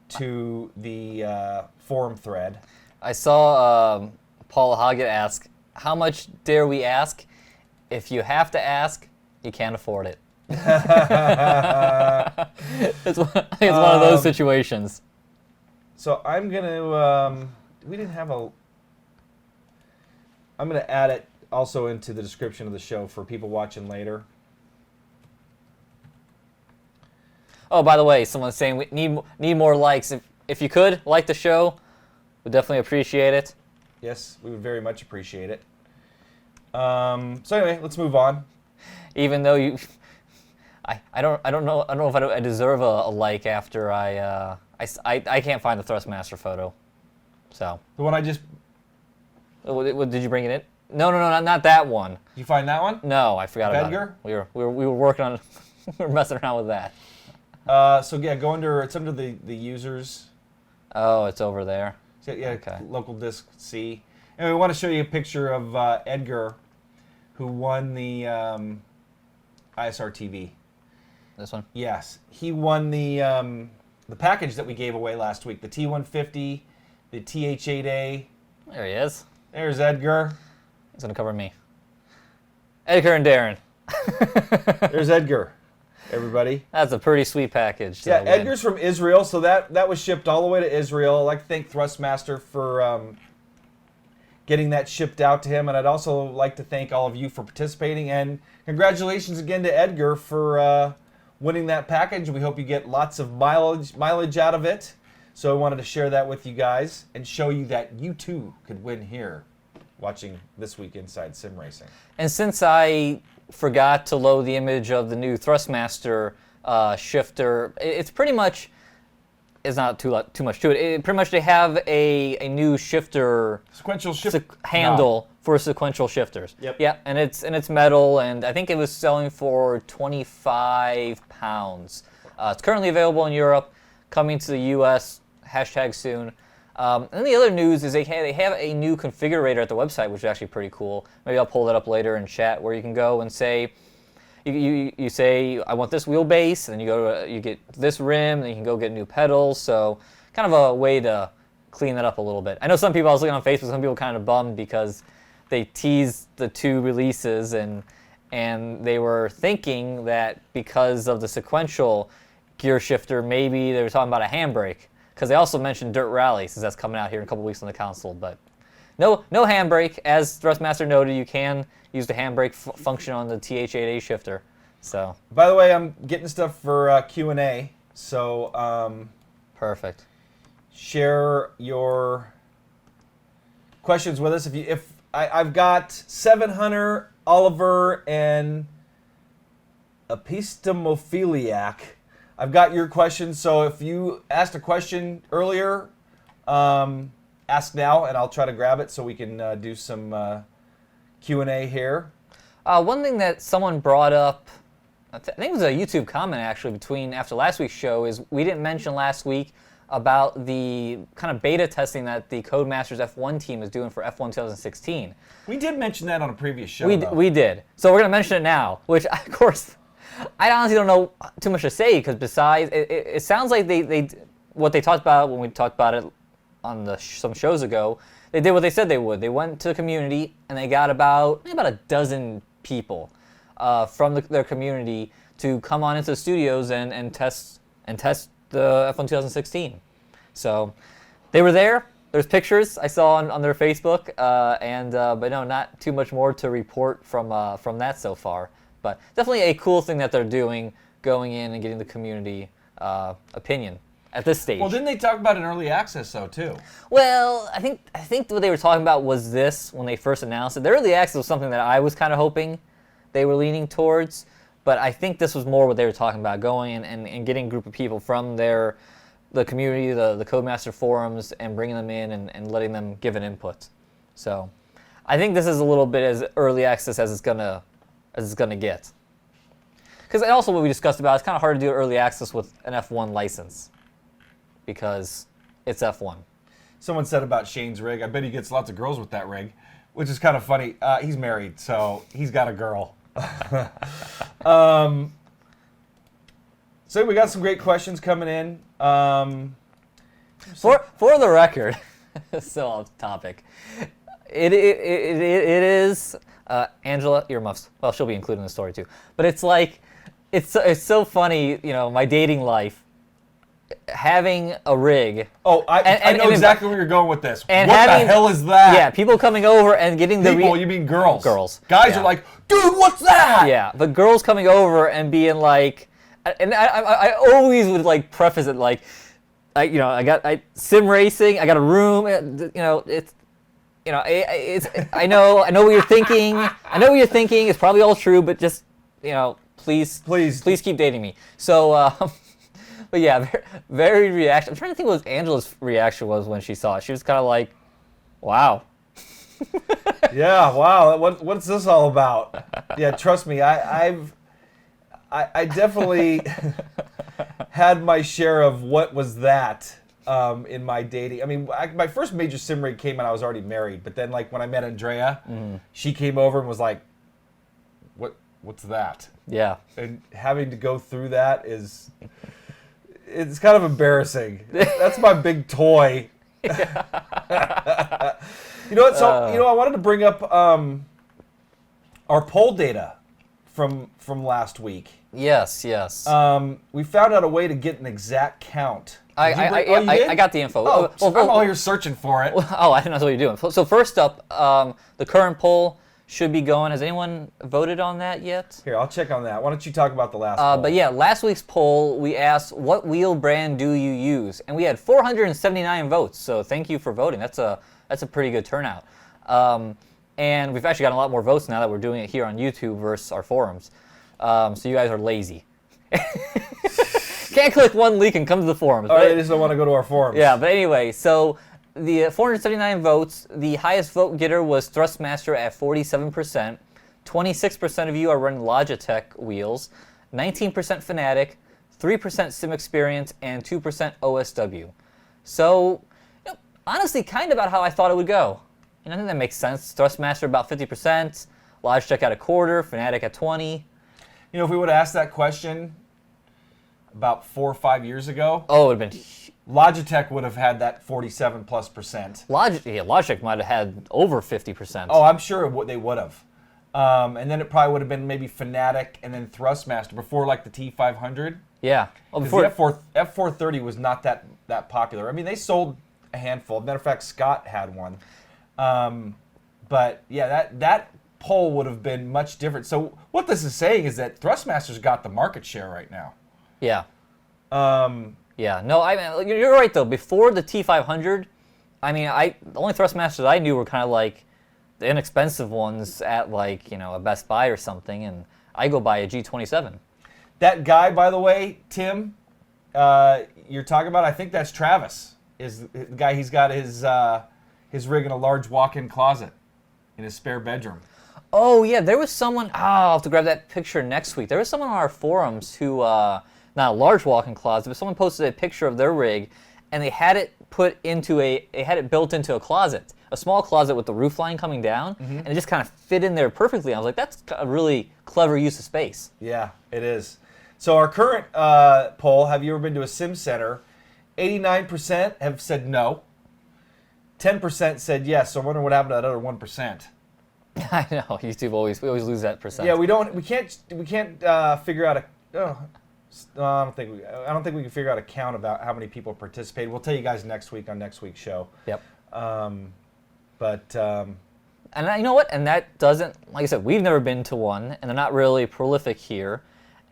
to the forum thread. I saw Paul Hoggett ask, how much dare we ask? If you have to ask, you can't afford it. It's one of those situations. So I'm going to, I'm going to add it also into the description of the show for people watching later. Oh, by the way, someone's saying we need more likes. If you could like the show, we'd definitely appreciate it. Yes, we would very much appreciate it. So anyway, let's move on. Even though I don't know if I deserve a like after I can't find the Thrustmaster photo. So The one I just, did you bring it in? No, not that one. you find that one? No, I forgot about Edgar? it. We were working on we were messing around with that. So yeah, it's under the users. Oh, it's over there. So, yeah, Okay. local disk C. And we want to show you a picture of Edgar, who won the ISR TV. This one. Yes, he won the package that we gave away last week, the T150, the TH8A. There he is. There's Edgar. He's gonna cover me. Edgar and Darren. There's Edgar, everybody. That's a pretty sweet package. Yeah, to win. Edgar's from Israel, so that was shipped all the way to Israel. I'd like to thank Thrustmaster for getting that shipped out to him, and I'd also like to thank all of you for participating, and congratulations again to Edgar for winning that package. We hope you get lots of mileage out of it. So I wanted to share that with you guys and show you that you too could win here watching This Week Inside Sim Racing. And since I forgot to load the image of the new Thrustmaster shifter, it's pretty much, it's not too much to it. Pretty much they have a new shifter Sequential shift handle for sequential shifters. Yep. Yeah, and it's metal, and I think it was selling for £25. It's currently available in Europe, coming to the US, #soon. And the other news is they have a new configurator at the website, which is actually pretty cool. Maybe I'll pull that up later in chat, where you can go and say, you say, I want this wheelbase, and then you get this rim, and you can go get new pedals. So kind of a way to clean that up a little bit. I know some people, I was looking on Facebook, some people kind of bummed because they teased the two releases, and they were thinking that because of the sequential gear shifter, maybe they were talking about a handbrake. Because they also mentioned Dirt Rally, since that's coming out here in a couple weeks on the console. But no handbrake. As Thrustmaster noted, you can use the handbrake function on the TH8A shifter. So By the way, I'm getting stuff for Q&A, so perfect. share your questions with us. I've got 700, Oliver, and Epistemophiliac. I've got your questions, so if you asked a question earlier, ask now, and I'll try to grab it so we can do some Q&A here. One thing that someone brought up, I think it was a YouTube comment actually after last week's show, is we didn't mention last week about the kind of beta testing that the Codemasters F1 team is doing for F1 2016. We did mention that on a previous show, We did. So we're going to mention it now, which of course, I honestly don't know too much to say, because besides, it sounds like what they talked about when we talked about it on some shows ago, they did what they said they would. They went to the community and they got about a dozen people from their community to come on into the studios and test the F1 2016. So they were there. There's pictures I saw on their Facebook, but no, not too much more to report from that so far. But definitely a cool thing that they're doing, going in and getting the community opinion. at this stage. Well, didn't they talk about an early access though too? Well, I think what they were talking about was this when they first announced it. The early access was something that I was kind of hoping they were leaning towards, but I think this was more what they were talking about, going and getting a group of people from the community, the Codemaster forums, and bringing them in and letting them give an input. So I think this is a little bit as early access as it's gonna get. Because also what we discussed about, it's kind of hard to do early access with an F1 license because it's F1. Someone said about Shane's rig, I bet he gets lots of girls with that rig, which is kind of funny. He's married, so he's got a girl. So we got some great questions coming in. For the record, still off topic, it is Angela earmuffs. Well, she'll be included in the story too. But it's like, it's so funny, my dating life. Having a rig. Oh, I know exactly where you're going with this. And what the hell is that? Yeah, people coming over and getting the people. You mean girls? Girls. Guys are like, dude, what's that? Yeah, but girls coming over and being like, and I always would like preface it like, I got sim racing. I got a room. It's. I know what you're thinking. I know what you're thinking. It's probably all true, but just, please keep dating me. So, but yeah, very reaction. I'm trying to think what Angela's reaction was when she saw it. She was kind of like, wow. Yeah, wow. What's this all about? Yeah, trust me, I definitely had my share of what was that in my dating. I mean, my first major sim rig came out, I was already married. But then, like, when I met Andrea, she came over and was like, what's that? Yeah. And having to go through that it's kind of embarrassing. That's my big toy. You know what? So I wanted to bring up our poll data from last week. Yes. We found out a way to get an exact count. I got the info. I'm all here searching for it. I didn't know what you're doing. So first up, the current poll should be going. Has anyone voted on that yet? Here, I'll check on that. Why don't you talk about the last poll? But yeah, last week's poll, we asked, what wheel brand do you use? And we had 479 votes, so thank you for voting. That's a pretty good turnout. And we've actually gotten a lot more votes now that we're doing it here on YouTube versus our forums. So you guys are lazy. Can't click one link and come to the forums. Oh, I just don't want to go to our forums. Yeah, but anyway, so the 479 votes, the highest vote getter was Thrustmaster at 47%. 26% of you are running Logitech wheels, 19% Fanatic, 3% Sim Experience, and 2% OSW. So, honestly, kind of about how I thought it would go. I think that makes sense. Thrustmaster about 50%, Logitech at a quarter, Fanatic at 20%. If we would have asked that question about 4 or 5 years ago, it would have been. Logitech would have had that 47+%. Logitech might have had over 50%. Oh, I'm sure they would have. And then it probably would have been maybe Fanatic and then Thrustmaster before like the T500. Yeah. Well, before the F430 was not that popular. I mean, they sold a handful. Matter of fact, Scott had one. But yeah, that poll would have been much different. So what this is saying is that Thrustmaster's got the market share right now. Yeah. Yeah. No, I mean, you're right though. Before the T500, I mean, the only Thrustmasters I knew were kind of like the inexpensive ones at like a Best Buy or something, and I go buy a G27. That guy, by the way, Tim, you're talking about, I think that's Travis. Is the guy, he's got his rig in a large walk-in closet in his spare bedroom. Oh yeah, there was someone. I'll have to grab that picture next week. There was someone on our forums who, not a large walk-in closet, but someone posted a picture of their rig, and they had it built into a closet, a small closet with the roof line coming down, and it just kind of fit in there perfectly. I was like, that's a really clever use of space. Yeah, it is. So our current poll: have you ever been to a sim center? 89% have said no. 10% said yes. So I'm wondering what happened to that other 1%. I know, YouTube we always lose that percent. Yeah, we can't figure out I don't think we can figure out a count about how many people participated. We'll tell you guys next week on next week's show. Yep. And you know what? And that doesn't, like I said, we've never been to one, and they're not really prolific here.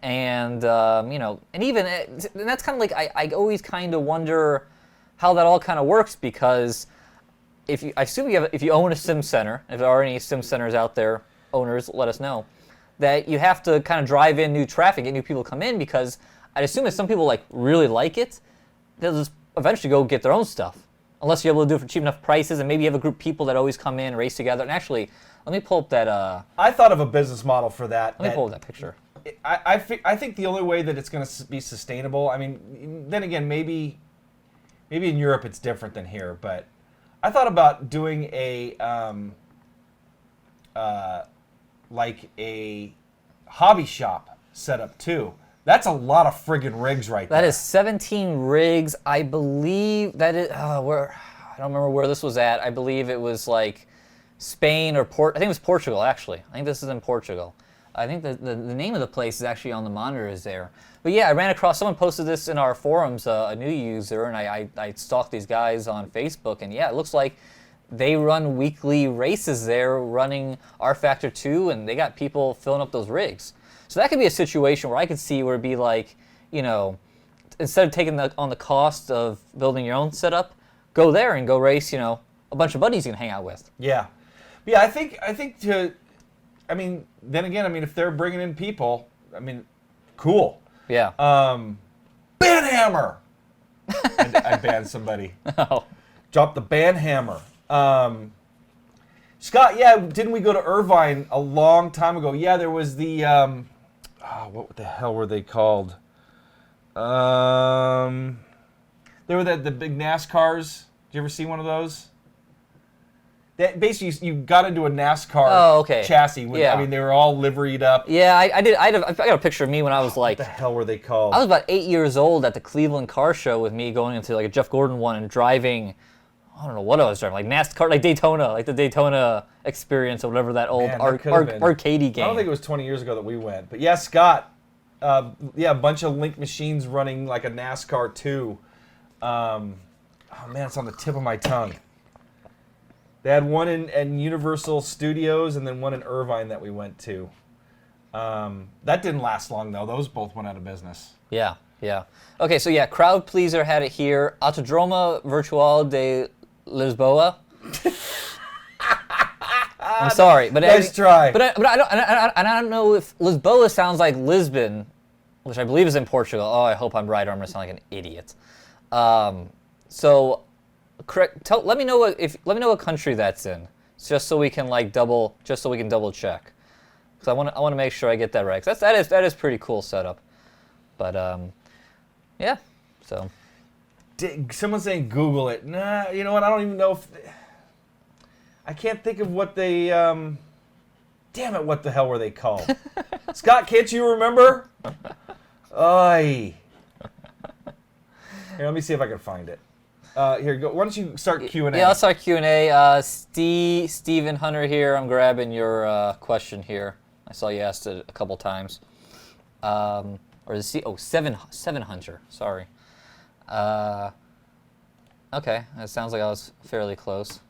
And and even and that's kind of like I always kind of wonder how that all kind of works, because I assume if you own a sim center, if there are any sim centers out there, owners, let us know, that you have to kind of drive in new traffic, get new people to come in, because I'd assume if some people like really like it, they'll just eventually go get their own stuff, unless you're able to do it for cheap enough prices, and maybe you have a group of people that always come in, race together. And actually, let me pull up that. I thought of a business model for that. Let me pull up that picture. I think the only way that it's going to be sustainable, I mean, then again, maybe in Europe it's different than here, but I thought about doing a like a hobby shop setup too. That's a lot of friggin' rigs right there. That is 17 rigs. I believe that is where I don't remember where this was at. I believe it was like Spain or I think it was Portugal actually. I think this is in Portugal. I think the name of the place is actually on the monitors there. But yeah, I ran across, someone posted this in our forums, a new user, and I stalked these guys on Facebook, and yeah, it looks like they run weekly races there running R Factor 2, and they got people filling up those rigs. So that could be a situation where I could see where it'd be like, instead of taking on the cost of building your own setup, go there and go race, a bunch of buddies you can hang out with. Yeah. Yeah, I think then again, if they're bringing in people, cool. Yeah. Ban hammer! I banned somebody. Oh. Drop the ban hammer. Scott, yeah, didn't we go to Irvine a long time ago? Yeah, there was the, what the hell were they called? They were the big NASCARs. Did you ever see one of those? That basically, you got into a NASCAR chassis. Yeah. They were all liveried up. Yeah, I did. I got a picture of me when I was like... What the hell were they called? I was about 8 years old at the Cleveland Car Show with me going into like a Jeff Gordon one and driving... I don't know what I was driving, like NASCAR, like Daytona, like the Daytona experience or whatever that old arcadey game. I don't think it was 20 years ago that we went. But yeah, Scott, a bunch of Link machines running like a NASCAR 2. Oh man, it's on the tip of my tongue. They had one in Universal Studios and then one in Irvine that we went to. That didn't last long though. Those both went out of business. Yeah, yeah. Okay, so yeah, Crowd Pleaser had it here. Autodroma Virtual de Lisboa. I'm sorry, but nice try. But I don't know if Lisboa sounds like Lisbon, which I believe is in Portugal. Oh, I hope I'm right, or I'm gonna sound like an idiot. So, correct. Let me know what country that's in, just so we can double check. Because I want to make sure I get that right. 'Cause that is pretty cool setup. But yeah. So. Someone's saying Google it. Nah, you know what? I don't even know if... I can't think of what they... Damn it, what the hell were they called? Scott, can't you remember? Oy. Here, let me see if I can find it. Here, go. Why don't you start Q&A? Yeah, I'll start Q&A. Steven Hunter here. I'm grabbing your question here. I saw you asked it a couple times. Seven Hunter. Sorry. Okay, that sounds like I was fairly close.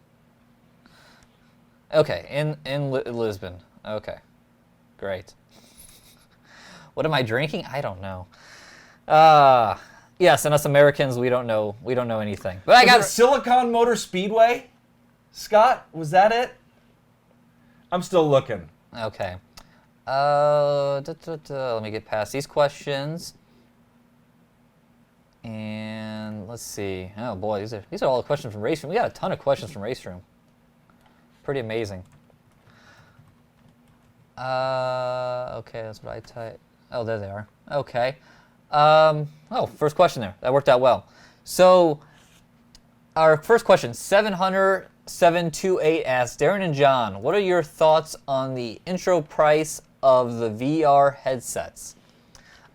Okay, in Lisbon. Okay, great. What am I drinking? I don't know. Yes, and us Americans, we don't know anything. But I got Silicon Motor Speedway. Scott, was that it? I'm still looking. Okay. Let me get past these questions. And let's see. Oh boy, these are all the questions from RaceRoom. We got a ton of questions from RaceRoom. Pretty amazing. Okay, that's what I typed. Oh, there they are. Okay. First question there. That worked out well. So, our first question, 700-728 asks, Darren and John, what are your thoughts on the intro price of the VR headsets?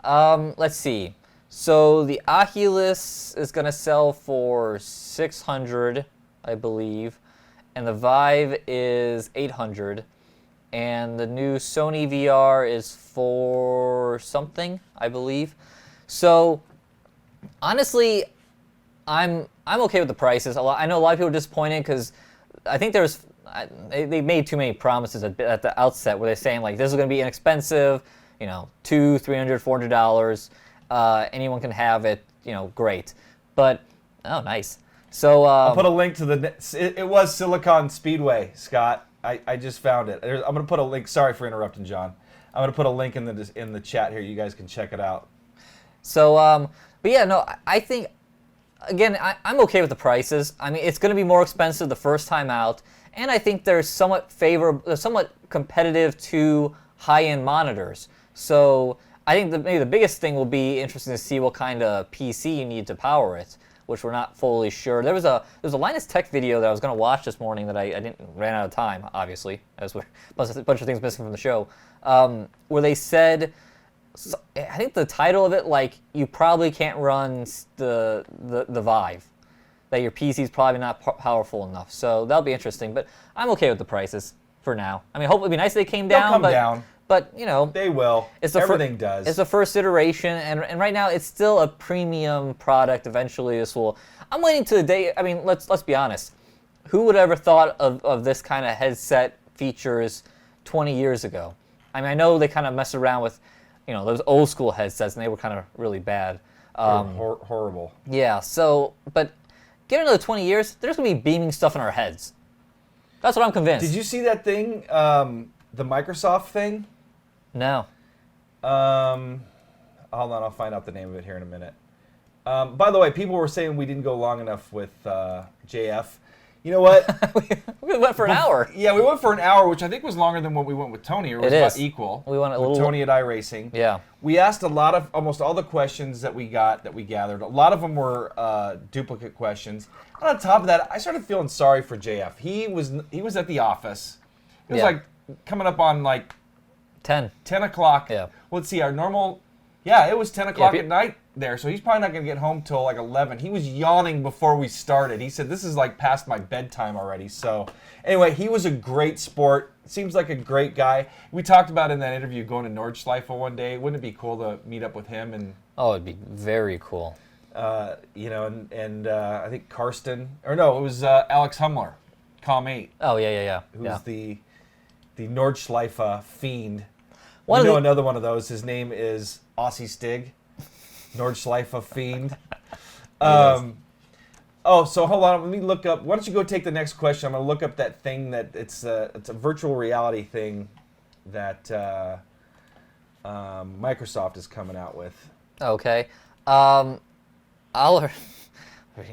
Let's see. So the Oculus is going to sell for $600, I believe, and the Vive is $800, and the new Sony VR is for something, I believe. So honestly, I'm okay with the prices. I know a lot of people are disappointed because I think they made too many promises at the outset where they're saying like this is going to be inexpensive. $200, $300, $400. Anyone can have it, great. But, oh, nice. So I'll put a link to it was Silicon Speedway, Scott. I just found it. I'm going to put a link. Sorry for interrupting, John. I'm going to put a link in the chat here. You guys can check it out. So, but yeah, no, I think, again, I'm okay with the prices. I mean, it's going to be more expensive the first time out, and I think they're somewhat competitive to high-end monitors. So I think maybe the biggest thing will be interesting to see what kind of PC you need to power it, which we're not fully sure. There was a Linus Tech video that I was going to watch this morning that I ran out of time, obviously, as a bunch of things missing from the show, where they said, I think the title of it, like, you probably can't run the Vive, that your PC's probably not powerful enough. So that'll be interesting, but I'm okay with the prices for now. I mean, hopefully it'd be nice if they came down. They'll come down. But, they will. Everything does. It's the first iteration, and right now it's still a premium product. Eventually this will... I'm waiting to the day... I mean, let's be honest. Who would ever thought of this kind of headset features 20 years ago? I mean, I know they kind of mess around with, those old school headsets, and they were kind of really bad. Horrible. Yeah, so... But give it another 20 years, there's going to be beaming stuff in our heads. That's what I'm convinced. Did you see that thing, the Microsoft thing? No. Hold on, I'll find out the name of it here in a minute. By the way, people were saying we didn't go long enough with JF. You know what? we went for an hour. Yeah, we went for an hour, which I think was longer than what we went with Tony. Or it was about equal. We went a with little... Tony at iRacing. Yeah. We asked almost all the questions that we gathered. A lot of them were duplicate questions. And on top of that, I started feeling sorry for JF. He was at the office. It was like coming up on like 10 o'clock. Yeah. Well, let's see, our normal... Yeah, it was 10 o'clock at night there, so he's probably not going to get home till like 11. He was yawning before we started. He said, this is like past my bedtime already. So anyway, he was a great sport. Seems like a great guy. We talked about in that interview going to Nordschleife one day. Wouldn't it be cool to meet up with him? And oh, it'd be very cool. I think Karsten... Or no, it was Alex Humler, Com 8. Oh, yeah. Who's the Nordschleife fiend. Another one of those. His name is Aussie Stig, Nordschleife fiend. So hold on. Let me look up. Why don't you go take the next question? I'm going to look up that thing that it's a virtual reality thing that Microsoft is coming out with. Okay.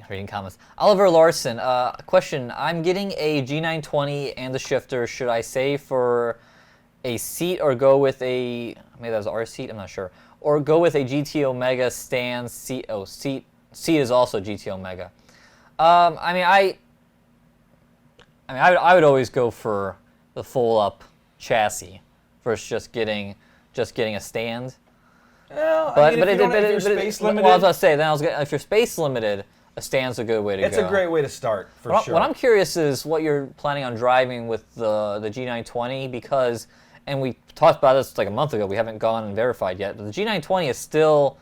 Reading comments. Oliver Larson, question. I'm getting a G920 and the shifter. Should I save for a seat or go with maybe that was our seat, I'm not sure. Or go with a GT Omega stand seat. Oh, seat is also GT Omega. I would always go for the full up chassis versus just getting a stand. Well, if you're space limited. Well, I was about to say, if you're space limited, a stand's a good way to go. It's a great way to start, for sure. What I'm curious is what you're planning on driving with the G920, because, and we talked about this like a month ago, we haven't gone and verified yet, but the G920 is still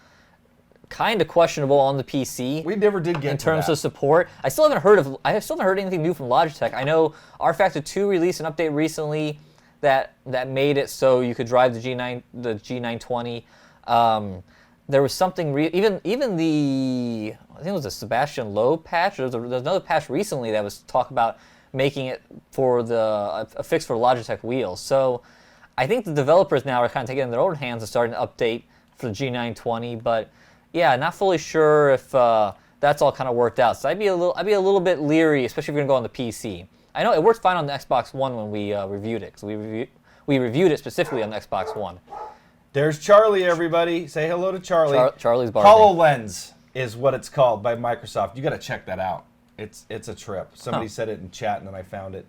kind of questionable on the PC. We never did get in terms of support. I still haven't heard anything new from Logitech. I know R-Factor 2 released an update recently that made it so you could drive the G920. There was something even the I think it was a Sebastien Loeb patch. There's another patch recently that was talk about making it for a fix for Logitech wheels. So I think the developers now are kind of taking it in their own hands and starting to update for the G920. But yeah, not fully sure if that's all kind of worked out. So I'd be a little bit leery, especially if you're gonna go on the PC. I know it worked fine on the Xbox One when we reviewed it, because we reviewed it specifically on the Xbox One. There's Charlie, everybody. Say hello to Charlie. Charlie's barking. HoloLens is what it's called by Microsoft. You got to check that out. It's a trip. Somebody said it in chat, and then I found it.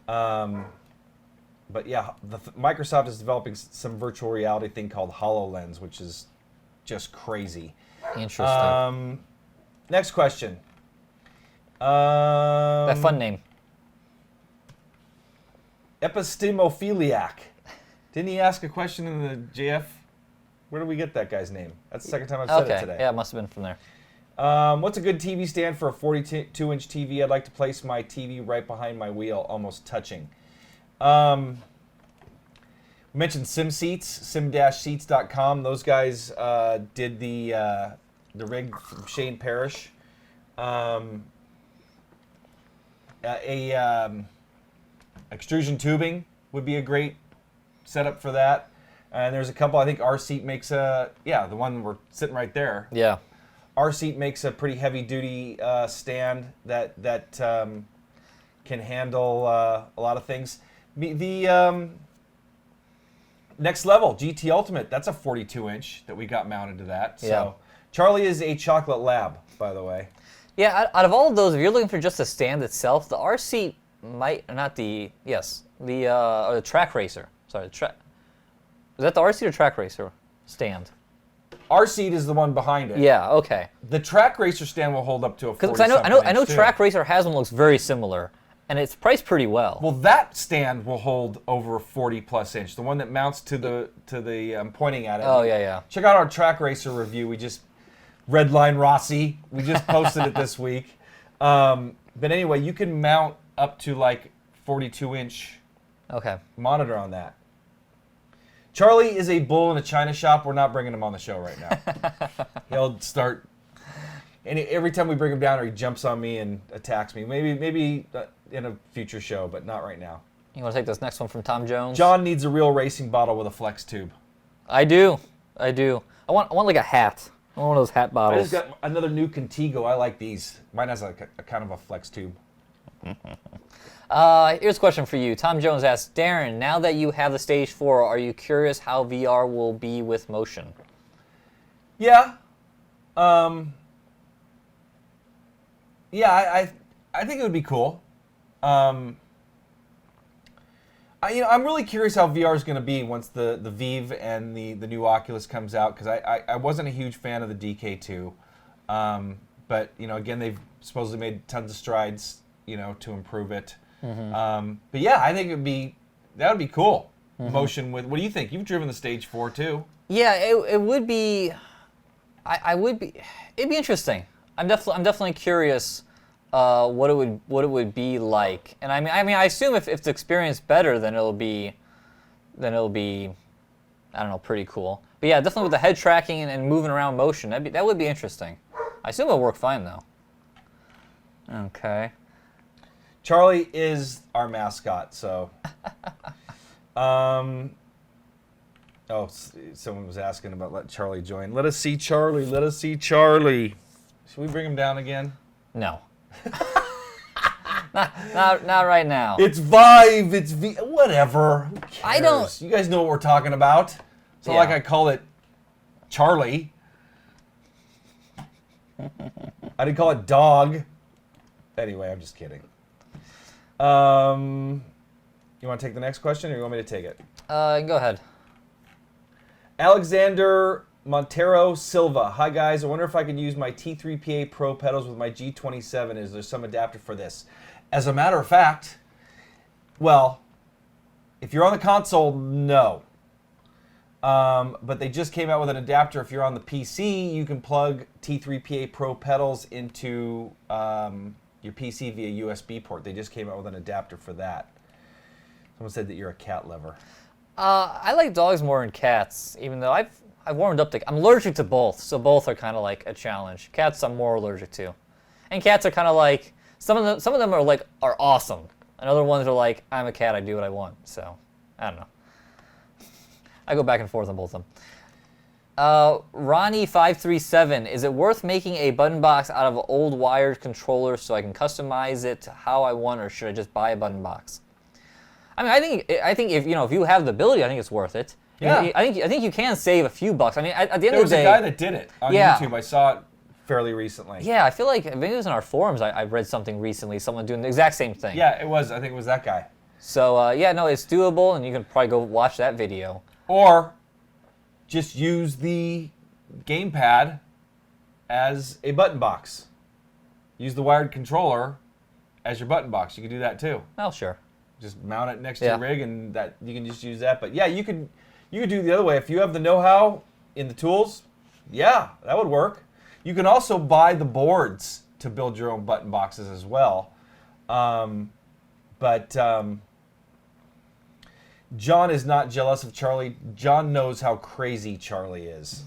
But yeah, Microsoft is developing some virtual reality thing called HoloLens, which is just crazy. Interesting. Next question. That fun name. Epistemophiliac. Didn't he ask a question in the JF? Where did we get that guy's name? That's the second time I've said it today. Yeah, it must have been from there. What's a good TV stand for a 42-inch TV? I'd like to place my TV right behind my wheel, almost touching. Well, mentioned SimSeats, sim-seats.com. Those guys did the rig from Shane Parrish. Extrusion tubing would be a great setup for that. And there's a couple. I think R-Seat makes the one we're sitting right there. Yeah. R-Seat makes a pretty heavy-duty stand that can handle a lot of things. The Next Level GT Ultimate, that's a 42-inch that we got mounted to that. So Yeah. Charlie is a chocolate lab, by the way. Yeah, out of all of those, if you're looking for just the stand itself, the R-Seat might, not the, yes, or the Track Racer. Sorry, is that the R-Seat or Track Racer stand? R-Seat is the one behind it. Yeah, okay. The Track Racer stand will hold up to a 40 Because I know Track Racer has one that looks very similar, and it's priced pretty well. Well, that stand will hold over a 40-plus inch. The one that mounts to the I'm pointing at it. Oh, yeah. Check out our Track Racer review. We just Redline Rossi. We just posted it this week. But anyway, you can mount up to like 42-inch Okay. monitor on that. Charlie is a bull in a china shop. We're not bringing him on the show right now. He'll start. And every time we bring him down, he jumps on me and attacks me. Maybe in a future show, but not right now. You want to take this next one from Tom Jones? John needs a real racing bottle with a flex tube. I do. I want like a hat. I want one of those hat I bottles. just got another new Contigo. I like these. Mine has like a kind of a flex tube. Here's a question for you. Tom Jones asks, Darren, now that you have the Stage 4, are you curious how VR will be with motion? Yeah. I think it would be cool. I'm really curious how VR is going to be once the Vive and the new Oculus comes out, because I wasn't a huge fan of the DK2. But, again, they've supposedly made tons of strides, to improve it. Mm-hmm. But yeah, I think that would be cool. Mm-hmm. Motion with, what do you think? You've driven the Stage 4 too. Yeah, it would be. It'd be interesting. I'm definitely curious what it would be like. And I mean I assume if the experience better, then it'll be I don't know, pretty cool. But yeah, definitely with the head tracking and moving around motion, that would be interesting. I assume it'll work fine though. Okay. Charlie is our mascot, so. Someone was asking about let Charlie join. Let us see Charlie. Let us see Charlie. Should we bring him down again? No. not right now. It's Vive. It's whatever. Who cares? I don't. You guys know what we're talking about. It's not like I call it Charlie. I didn't call it dog. Anyway, I'm just kidding. You want to take the next question, or you want me to take it? Go ahead. Alexander Montero Silva. Hi guys, I wonder if I could use my T3PA Pro pedals with my G27. Is there some adapter for this? As a matter of fact, well, if you're on the console, no. But they just came out with an adapter. If you're on the PC, you can plug T3PA Pro pedals into your PC via USB port. They just came out with an adapter for that. Someone said that you're a cat lover. I like dogs more than cats, even though I've warmed up to. I'm allergic to both, so both are kind of like a challenge. Cats I'm more allergic to, and cats are kind of like some of them are awesome, and other ones are like, I'm a cat, I do what I want. So I don't know. I go back and forth on both of them. Ronnie537, is it worth making a button box out of old wired controllers so I can customize it to how I want, or should I just buy a button box? I mean, I think if you have the ability, I think it's worth it. Yeah. I think you can save a few bucks. I mean, at the end There of the was day, a guy that did it on Yeah. YouTube. I saw it fairly recently. yeah, I feel like maybe it was in our forums. I read something recently, someone doing the exact same thing. Yeah, it was. I think it was that guy. So yeah, no, it's doable, and you can probably go watch that video. Or just use the gamepad as a button box. Use the wired controller as your button box. You can do that too. Oh, sure. Just mount it next to Yeah. your rig, and that you can just use that. But yeah, you could do it the other way. If you have the know-how in the tools, yeah, that would work. You can also buy the boards to build your own button boxes as well. John is not jealous of Charlie. John knows how crazy Charlie is.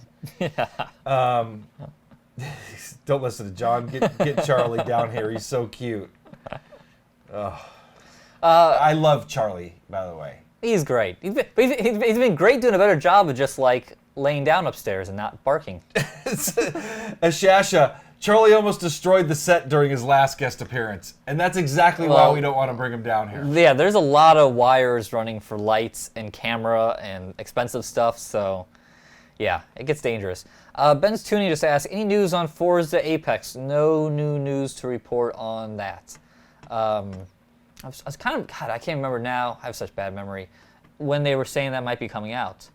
Don't listen to John. Get Charlie down here. He's so cute. I love Charlie, by the way. He's great. He's been great doing a better job of just like laying down upstairs and not barking. Ashasha, Charlie almost destroyed the set during his last guest appearance, and that's exactly why we don't want to bring him down here. Yeah, there's a lot of wires running for lights and camera and expensive stuff, so yeah, it gets dangerous. Ben's Tuning just asked, any news on Forza Apex? No new news to report on that. I was kind of, God, I can't remember now. I have such bad memory. When they were saying that might be coming out.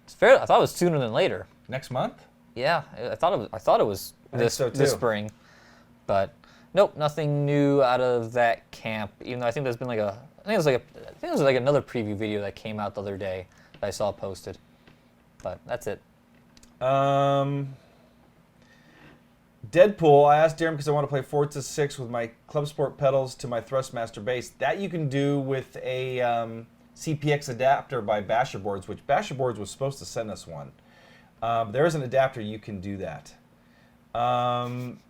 It's fair. I thought it was sooner than later. Next month? Yeah, I thought it was this spring, but nope, nothing new out of that camp. Even though I think there's been I think it was like another preview video that came out the other day that I saw posted. But that's it. Deadpool, I asked Darren because I want to play Forza 6 with my Club Sport pedals to my Thrustmaster bass. That you can do with a CPX adapter by Basher Boards, which Basher Boards was supposed to send us one. There is an adapter, you can do that.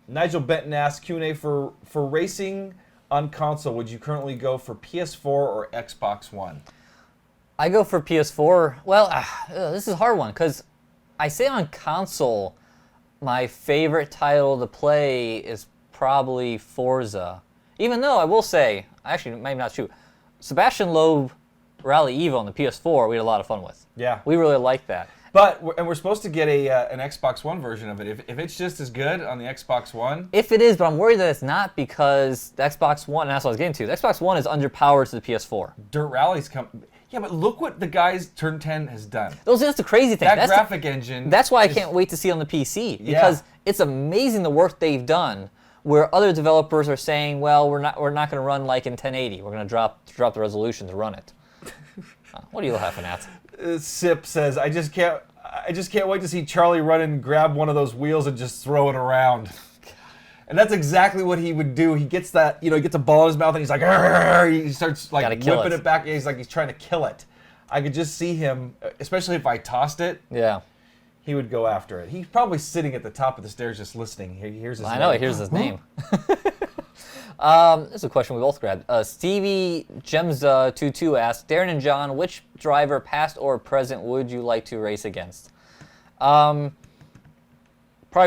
Nigel Benton asks, Q&A for racing on console, would you currently go for PS4 or Xbox One? I go for PS4. Well, this is a hard one because I say on console, my favorite title to play is probably Forza. Even though I will say, actually, maybe not true, Sebastien Loeb Rally Evo on the PS4 we had a lot of fun with. Yeah. We really liked that. But we're supposed to get an Xbox One version of it. If it's just as good on the Xbox One. If it is, but I'm worried that it's not because the Xbox One, and that's what I was getting to, the Xbox One is underpowered to the PS4. Dirt Rally's come. Yeah, but look what the guys Turn 10 has done. That's the crazy thing. That graphic engine. That's why I can't wait to see it on the PC because it's amazing the work they've done. Where other developers are saying, well, we're not going to run like in 1080. We're going to drop the resolution to run it. What are you laughing at? Sip says, I just can't wait to see Charlie run and grab one of those wheels and just throw it around. And that's exactly what he would do. He gets that, he gets a ball in his mouth and he's like, "Arr!" He starts like whipping it back. He's like, he's trying to kill it. I could just see him, especially if I tossed it. Yeah. He would go after it. He's probably sitting at the top of the stairs just listening. He hears his name. I know, he hears his name. This is a question we both grabbed. Stevie Gemza22 asked, Darren and John, which driver, past or present, would you like to race against? Probably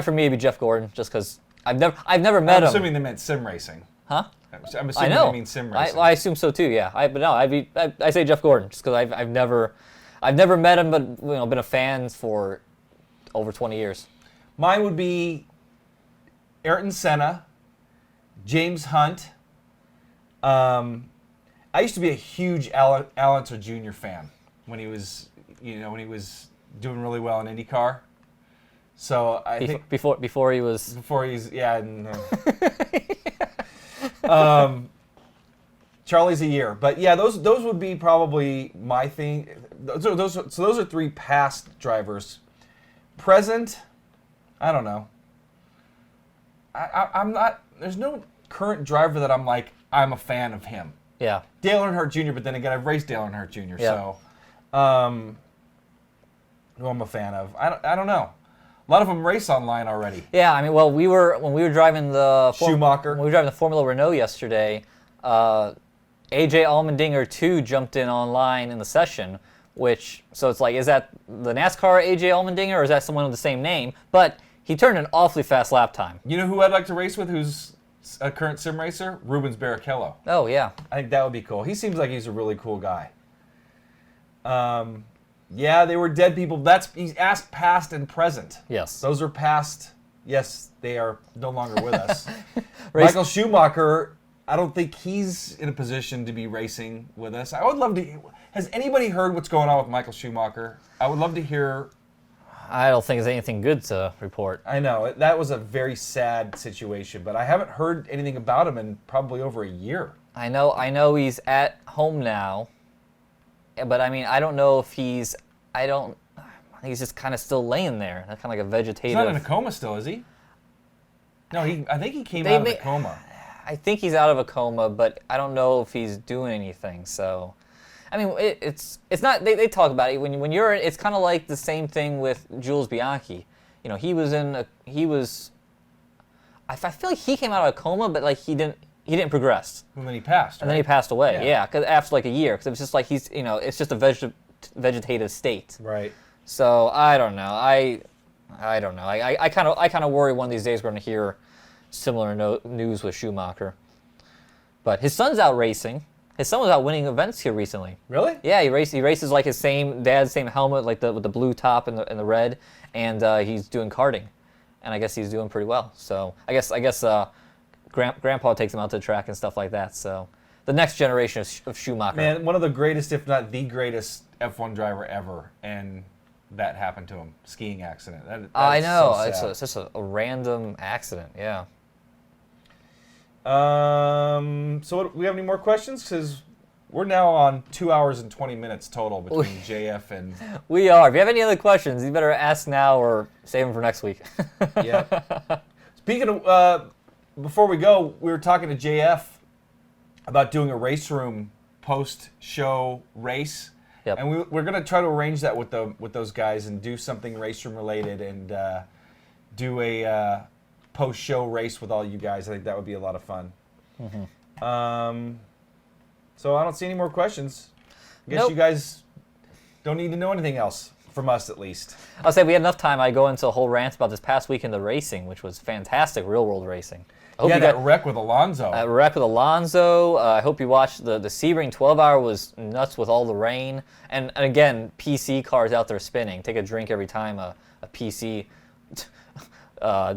for me, it'd be Jeff Gordon, just because I've never met him. I'm assuming they meant sim racing. Huh? I'm assuming they mean sim racing. I assume so too. Yeah. I say Jeff Gordon just because I've never met him, but been a fan for over 20 years. Mine would be Ayrton Senna, James Hunt. I used to be a huge Al Unser Jr. fan when he was doing really well in IndyCar. So I think before he's Charlie's a year, but yeah, those would be probably my thing. Those are three past drivers. Present, I don't know. I'm not. There's no current driver that I'm a fan of him. Yeah. Dale Earnhardt Jr., but then again, I've raced Dale Earnhardt Jr. Yeah. So, who I'm a fan of. I don't know. A lot of them race online already. Yeah, I mean, well, when we were driving the Schumacher. When we were driving the Formula Renault yesterday, AJ Allmendinger 2 jumped in online in the session, so it's like, is that the NASCAR AJ Allmendinger or is that someone with the same name? But he turned an awfully fast lap time. You know who I'd like to race with who's a current sim racer? Rubens Barrichello. Oh, yeah. I think that would be cool. He seems like he's a really cool guy. Yeah, they were dead people. He's asked past and present. Yes. Those are past. Yes, they are no longer with us. Michael Schumacher, I don't think he's in a position to be racing with us. I would love to. Has anybody heard what's going on with Michael Schumacher? I would love to hear. I don't think there's anything good to report. I know. That was a very sad situation, but I haven't heard anything about him in probably over a year. I know he's at home now. But I mean, I don't know if he's just kind of still laying there. Kind of like a vegetative. He's not in a coma still, is he? No, I think he came out of a coma. I think he's out of a coma, but I don't know if he's doing anything. So, I mean, it's not. They talk about it when you're. It's kind of like the same thing with Jules Bianchi. You know, he was. I feel like he came out of a coma, but like he didn't progress. And then he passed. And then he passed away. Yeah, because after like a year, because it was just like it's just a vegetative state. Right. So I don't know. I don't know. I kind of worry one of these days we're going to hear similar news with Schumacher. But his son's out racing. His son was out winning events here recently. Really? Yeah, he races like his dad's same helmet, like with the blue top and the red, and he's doing karting, and I guess he's doing pretty well. So I guess Grandpa takes him out to the track and stuff like that. So the next generation of Schumacher. Man, one of the greatest, if not the greatest, F1 driver ever, and that happened to him. Skiing accident. I know. So It's just a random accident. Yeah. So we have any more questions? Because we're now on 2 hours and 20 minutes total between JF and... We are. If you have any other questions, you better ask now or save them for next week. Yeah. Speaking of, before we go, we were talking to JF about doing a RaceRoom post-show race. Yep. And we're going to try to arrange that with those guys and do something RaceRoom related and do a post-show race with all you guys. I think that would be a lot of fun. Mm-hmm. So I don't see any more questions. I guess you guys don't need to know anything else from us, at least. I'll say we had enough time. I go into a whole rant about this past weekend of racing, which was fantastic, real-world racing. Yeah, that wreck with Alonso. Wreck with Alonso. I hope you watched the Sebring 12-hour was nuts with all the rain. And again, PC cars out there spinning. Take a drink every time a PC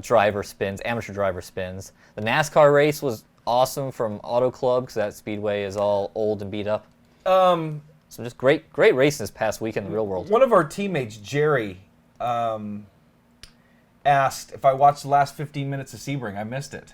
driver spins, amateur driver spins. The NASCAR race was awesome from Auto Club because that speedway is all old and beat up. So just great racing this past weekend in the real world. One of our teammates, Jerry, asked if I watched the last 15 minutes of Sebring. I missed it.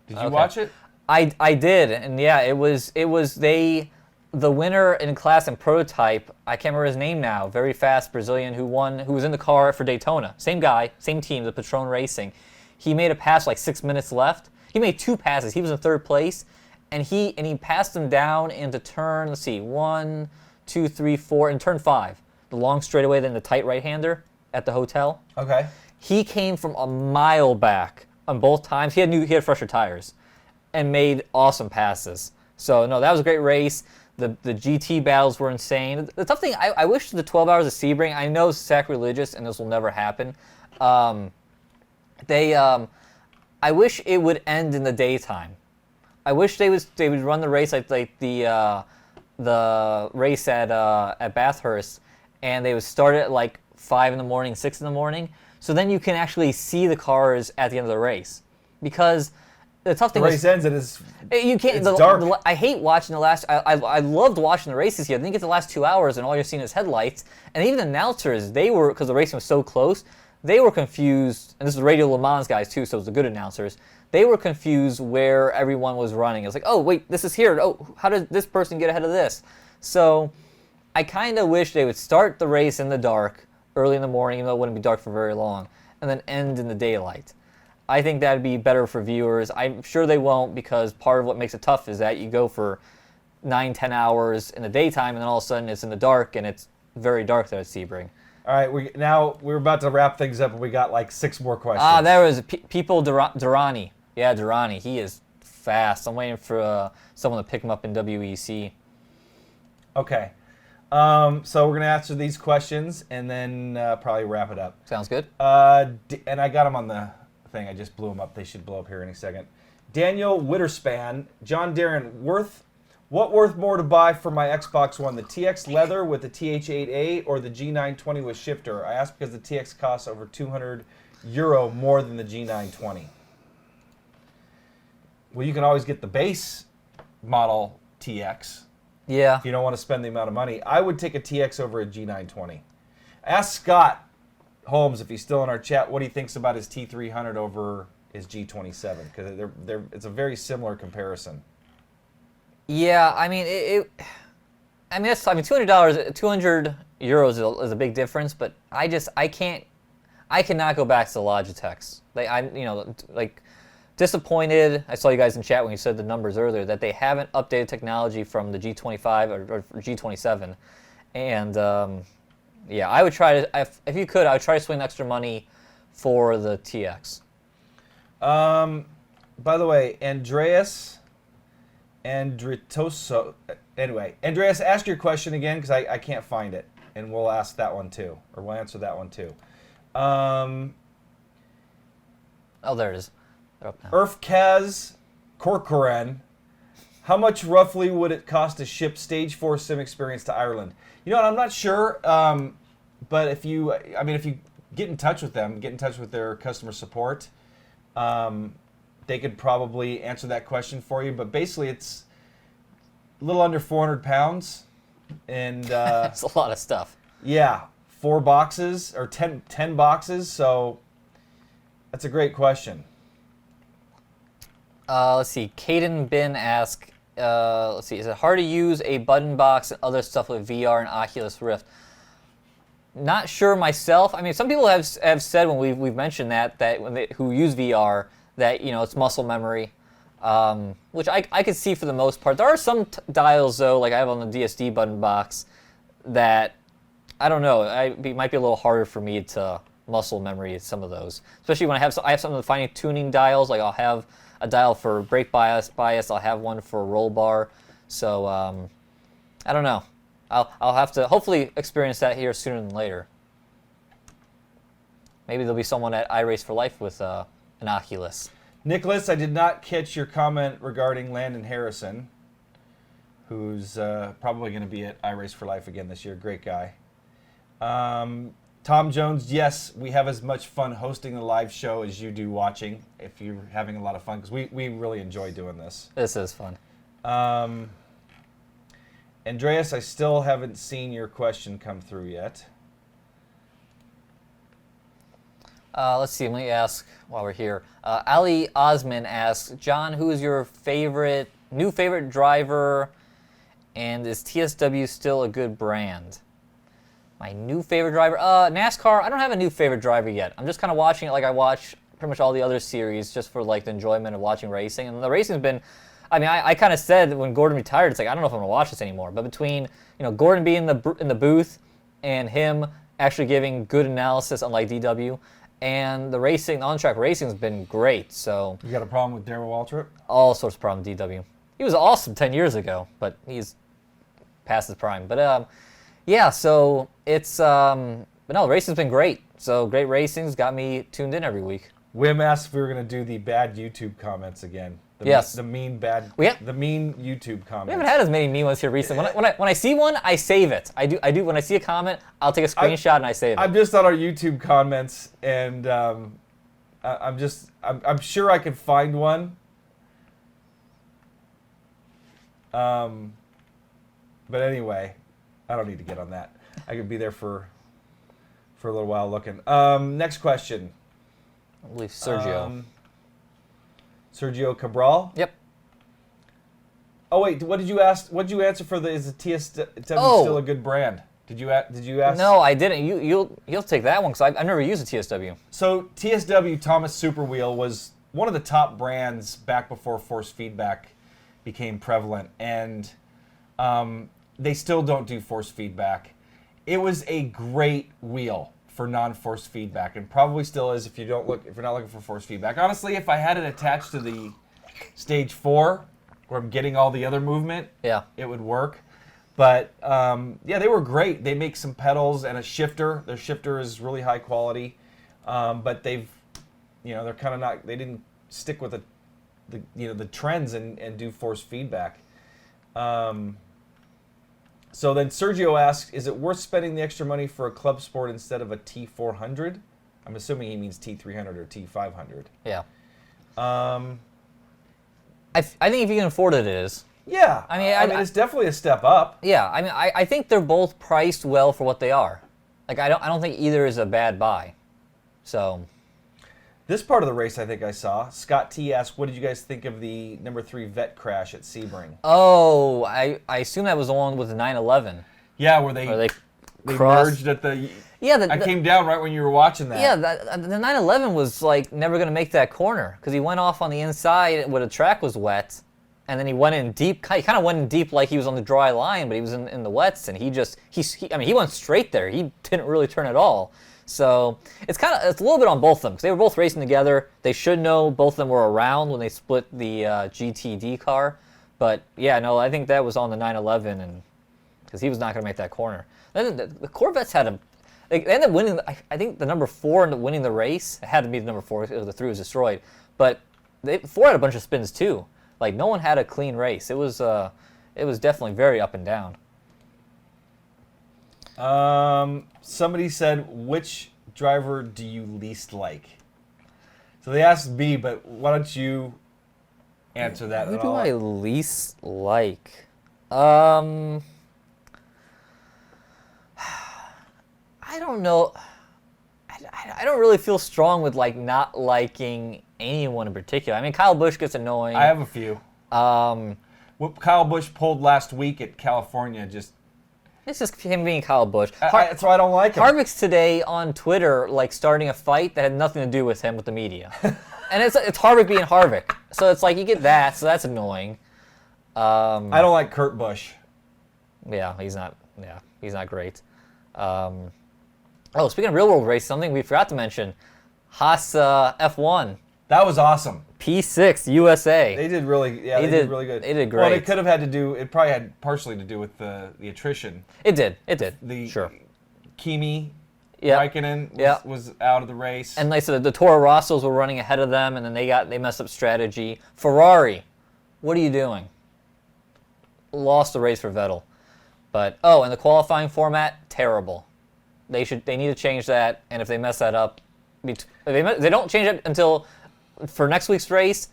Did you watch it? I did, and yeah, it was the winner in class and prototype. I can't remember his name now. Very fast Brazilian who was in the car for Daytona. Same guy, same team, the Patron Racing. He made a pass like 6 minutes left. He made 2 passes. He was in 3rd place, and he passed him down into turn. Let's see, 1, 2, 3, 4, and turn 5. The long straightaway, then the tight right-hander at the hotel. Okay. He came from a mile back on both times. He had fresher tires and made awesome passes. So no, that was a great race. The GT battles were insane. The tough thing, I wish the 12 hours of Sebring, I know it's sacrilegious and this will never happen. I wish it would end in the daytime. I wish they would run the race like the race at Bathurst, and they would start at like 5 in the morning, 6 in the morning. So then you can actually see the cars at the end of the race, because the tough thing the race ends and you can't. It's dark. I hate watching the last. I loved watching the races here. I think it's the last 2 hours and all you're seeing is headlights. And even the announcers, they were, because the racing was so close, they were confused. And this is Radio Le Mans guys too, so it was the good announcers. They were confused where everyone was running. It was like, oh wait, this is here. Oh, how did this person get ahead of this? So I kind of wish they would start the race in the dark, early in the morning, even though it wouldn't be dark for very long, and then end in the daylight. I think that'd be better for viewers. I'm sure they won't, because part of what makes it tough is that you go for 9-10 hours in the daytime, and then all of a sudden it's in the dark, and it's very dark there at Sebring. All right, we're about to wrap things up, and we got like 6 more questions. There was People Durrani. Yeah, Durrani. He is fast. I'm waiting for someone to pick him up in WEC. Okay. So we're going to answer these questions and then probably wrap it up. Sounds good. And I got them on the thing. I just blew them up. They should blow up here any second. Daniel Witterspan, John Darren, what worth more to buy for my Xbox One, the TX Leather with the TH8A or the G920 with shifter? I asked because the TX costs over €200 more than the G920. Well, you can always get the base model TX. Yeah. If you don't want to spend the amount of money. I would take a TX over a G920. Ask Scott Holmes, if he's still in our chat, what he thinks about his T300 over his G27, because it's a very similar comparison. Yeah, I mean, $200, €200 is a big difference, but I cannot go back to the Logitechs. disappointed. I saw you guys in chat when you said the numbers earlier that they haven't updated technology from the G25 or G27. And yeah, I would try to, if you could, I would try to swing extra money for the TX. By the way, Andreas Andritoso. Anyway, Andreas, ask your question again because I can't find it, and we'll ask that one too, or we'll answer that one too. Oh, there it is. They're up now. Urfkaz Corcoran, how much roughly would it cost to ship Stage 4 sim experience to Ireland? You know what, I'm not sure, but if you get in touch with them, get in touch with their customer support, they could probably answer that question for you. But basically, it's a little under 400 pounds, and That's a lot of stuff. yeah, 4 boxes or 10 boxes. So that's a great question. Let's see. Caden Bin asks, let's see, is it hard to use a button box and other stuff with VR and Oculus Rift? Not sure myself. I mean, some people have said when we've mentioned that when who use VR that it's muscle memory, which I could see for the most part. There are some dials though, like I have on the DSD button box, that I don't know. It might be a little harder for me to muscle memory some of those, especially when I have some of the fine tuning dials. Like I'll have a dial for brake bias. I'll have one for roll bar. So I don't know. I'll have to hopefully experience that here sooner than later. Maybe there'll be someone at iRace for Life with an Oculus. Nicholas, I did not catch your comment regarding Landon Harrison, who's probably going to be at iRace for Life again this year. Great guy. Tom Jones, yes, we have as much fun hosting the live show as you do watching, if you're having a lot of fun, because we really enjoy doing this. This is fun. Andreas, I still haven't seen your question come through yet. Let's see, let me ask while we're here. Ali Osman asks, John, who is your new favorite driver, and is TSW still a good brand? My new favorite driver? NASCAR, I don't have a new favorite driver yet. I'm just kind of watching it like I watch pretty much all the other series just for like the enjoyment of watching racing. And the racing's been, I kind of said when Gordon retired, it's like, I don't know if I'm going to watch this anymore. But between, Gordon being in the booth and him actually giving good analysis, unlike DW, and the racing, the on-track racing has been great. So You got a problem with Darrell Waltrip? all sorts of problems with DW. He was awesome 10 years ago, but he's past his prime. But yeah, so it's, but no, the racing's been great. So great racing's got me tuned in every week. Wim asked if we were going to do the bad YouTube comments again. Yes. The mean YouTube comments. We haven't had as many mean ones here recently. When I see one, I save it. I do. When I see a comment, I'll take a screenshot and I save it. I'm just on our YouTube comments, and I'm sure I could find one. But anyway, I don't need to get on that. I could be there for a little while looking. Next question. I believe Sergio. Sergio Cabral. Yep. Oh wait, what did you ask? What did you answer for the? Is the TSW still a good brand? Did you ask? No, I didn't. You'll take that one because I've never used a TSW. So TSW Thomas Superwheel was one of the top brands back before force feedback became prevalent, and they still don't do force feedback. It was a great wheel for non-force feedback, and probably still is if you're not looking for force feedback. Honestly, if I had it attached to the Stage 4, where I'm getting all the other movement, Yeah. it would work. But yeah, they were great. They make some pedals and a shifter. Their shifter is really high quality, but they're kind of not. They didn't stick with the trends and do force feedback. So then Sergio asks, is it worth spending the extra money for a club sport instead of a T400? I'm assuming he means T300 or T500. Yeah. I think if you can afford it, it is. Yeah. I mean, it's definitely a step up. Yeah. I mean, I think they're both priced well for what they are. Like I don't think either is a bad buy. So. This part of the race, I think I saw. Scott T asked, what did you guys think of the number 3 vet crash at Sebring? Oh, I assume that was the one with the 911. Yeah, where they crossed. merged at the... Yeah, I came down right when you were watching that. Yeah, the 911 was like never going to make that corner because he went off on the inside where the track was wet, and then he went in deep. He kind of went in deep like he was on the dry line, but he was in the wets, and he went straight there. He didn't really turn at all. So it's a little bit on both of them because they were both racing together. They should know both of them were around when they split the GTD car. But yeah, no, I think that was on the 911, and because he was not going to make that corner. Then the Corvettes they ended up winning. I think the number 4 ended up winning the race. It had to be the number 4 because the 3 was destroyed. But 4 had a bunch of spins too. Like no one had a clean race. It was definitely very up and down. Somebody said, which driver do you least like? So they asked B, but why don't you answer that Who at do all? I least like? I don't know. I don't really feel strong with like not liking anyone in particular. I mean, Kyle Busch gets annoying. I have a few. What Kyle Busch pulled last week at California just... It's just him being Kyle Busch. That's why I don't like him. Harvick's today on Twitter like starting a fight that had nothing to do with him with the media. And it's Harvick being Harvick. So it's like you get that, so that's annoying. I don't like Kurt Busch. Yeah, he's not great. Speaking of real world race, something we forgot to mention. Haas F1. That was awesome. P6 USA. They did really really good. They did great. Well, it could have had to do, it probably had partially to do with the attrition. It did. Sure. Kimi, Yep. Raikkonen was out of the race. And like I said, the Toro Rossos were running ahead of them, and then they messed up strategy. Ferrari, what are you doing? Lost the race for Vettel. But and the qualifying format, terrible. They need to change that, and if they mess that up, if they don't change it until for next week's race,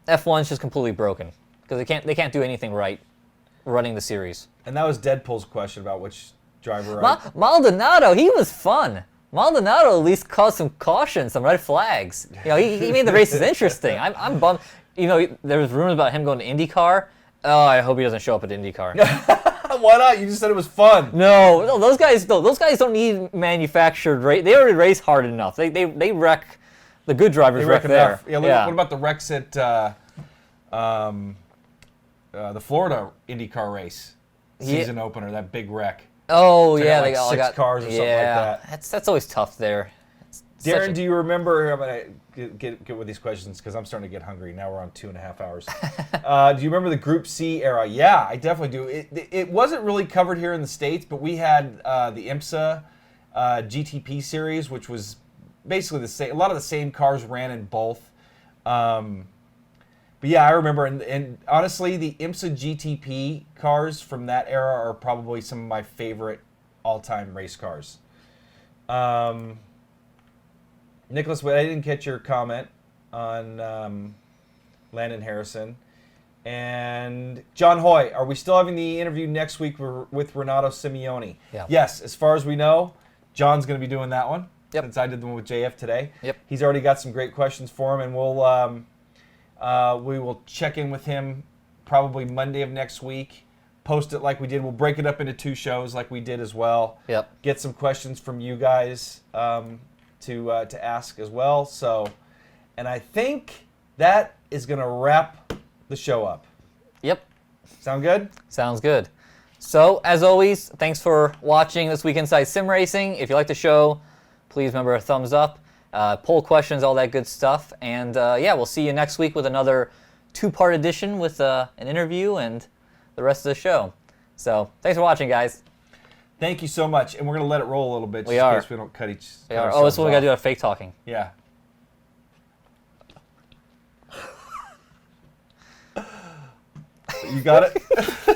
F1's just completely broken because they can't do anything right running the series. And that was Deadpool's question about which driver. Maldonado, he was fun. Maldonado at least caused some caution, some red flags. You know, he made the races interesting. I'm bummed. You know, there was rumors about him going to IndyCar. Oh, I hope he doesn't show up at IndyCar. Why not? You just said it was fun. No, those guys don't need manufactured race. They already race hard enough. They wreck. The good drivers wreck there. Yeah, what about the wrecks at the Florida IndyCar race season opener? That big wreck. Oh so yeah, they they all 6 got cars or something like that. That's always tough there. Darren, do you remember? I'm gonna get with these questions because I'm starting to get hungry. Now we're on 2.5 hours. Do you remember the Group C era? Yeah, I definitely do. It wasn't really covered here in the States, but we had the IMSA GTP series, which was basically the same. A lot of the same cars ran in both. But yeah, I remember. And honestly, the IMSA GTP cars from that era are probably some of my favorite all-time race cars. Nicholas, I didn't catch your comment on Landon Harrison. And John Hoy, are we still having the interview next week with Renato Simeone? Yeah. Yes, as far as we know, John's going to be doing that one. Yep. Since I did the one with JF today. Yep. He's already got some great questions for him, and we will check in with him probably Monday of next week. Post it like we did. We'll break it up into 2 shows like we did as well. Yep. Get some questions from you guys to ask as well. So, and I think that is going to wrap the show up. Yep. Sound good? Sounds good. So, as always, thanks for watching this week Inside Sim Racing. If you like the show, please remember a thumbs up, poll questions, all that good stuff. And yeah, we'll see you next week with another 2-part edition with an interview and the rest of the show. So, thanks for watching, guys. Thank you so much. And we're going to let it roll a little bit just in case we don't cut each We are. Oh, that's what we got to do, fake talking. Yeah. You got it?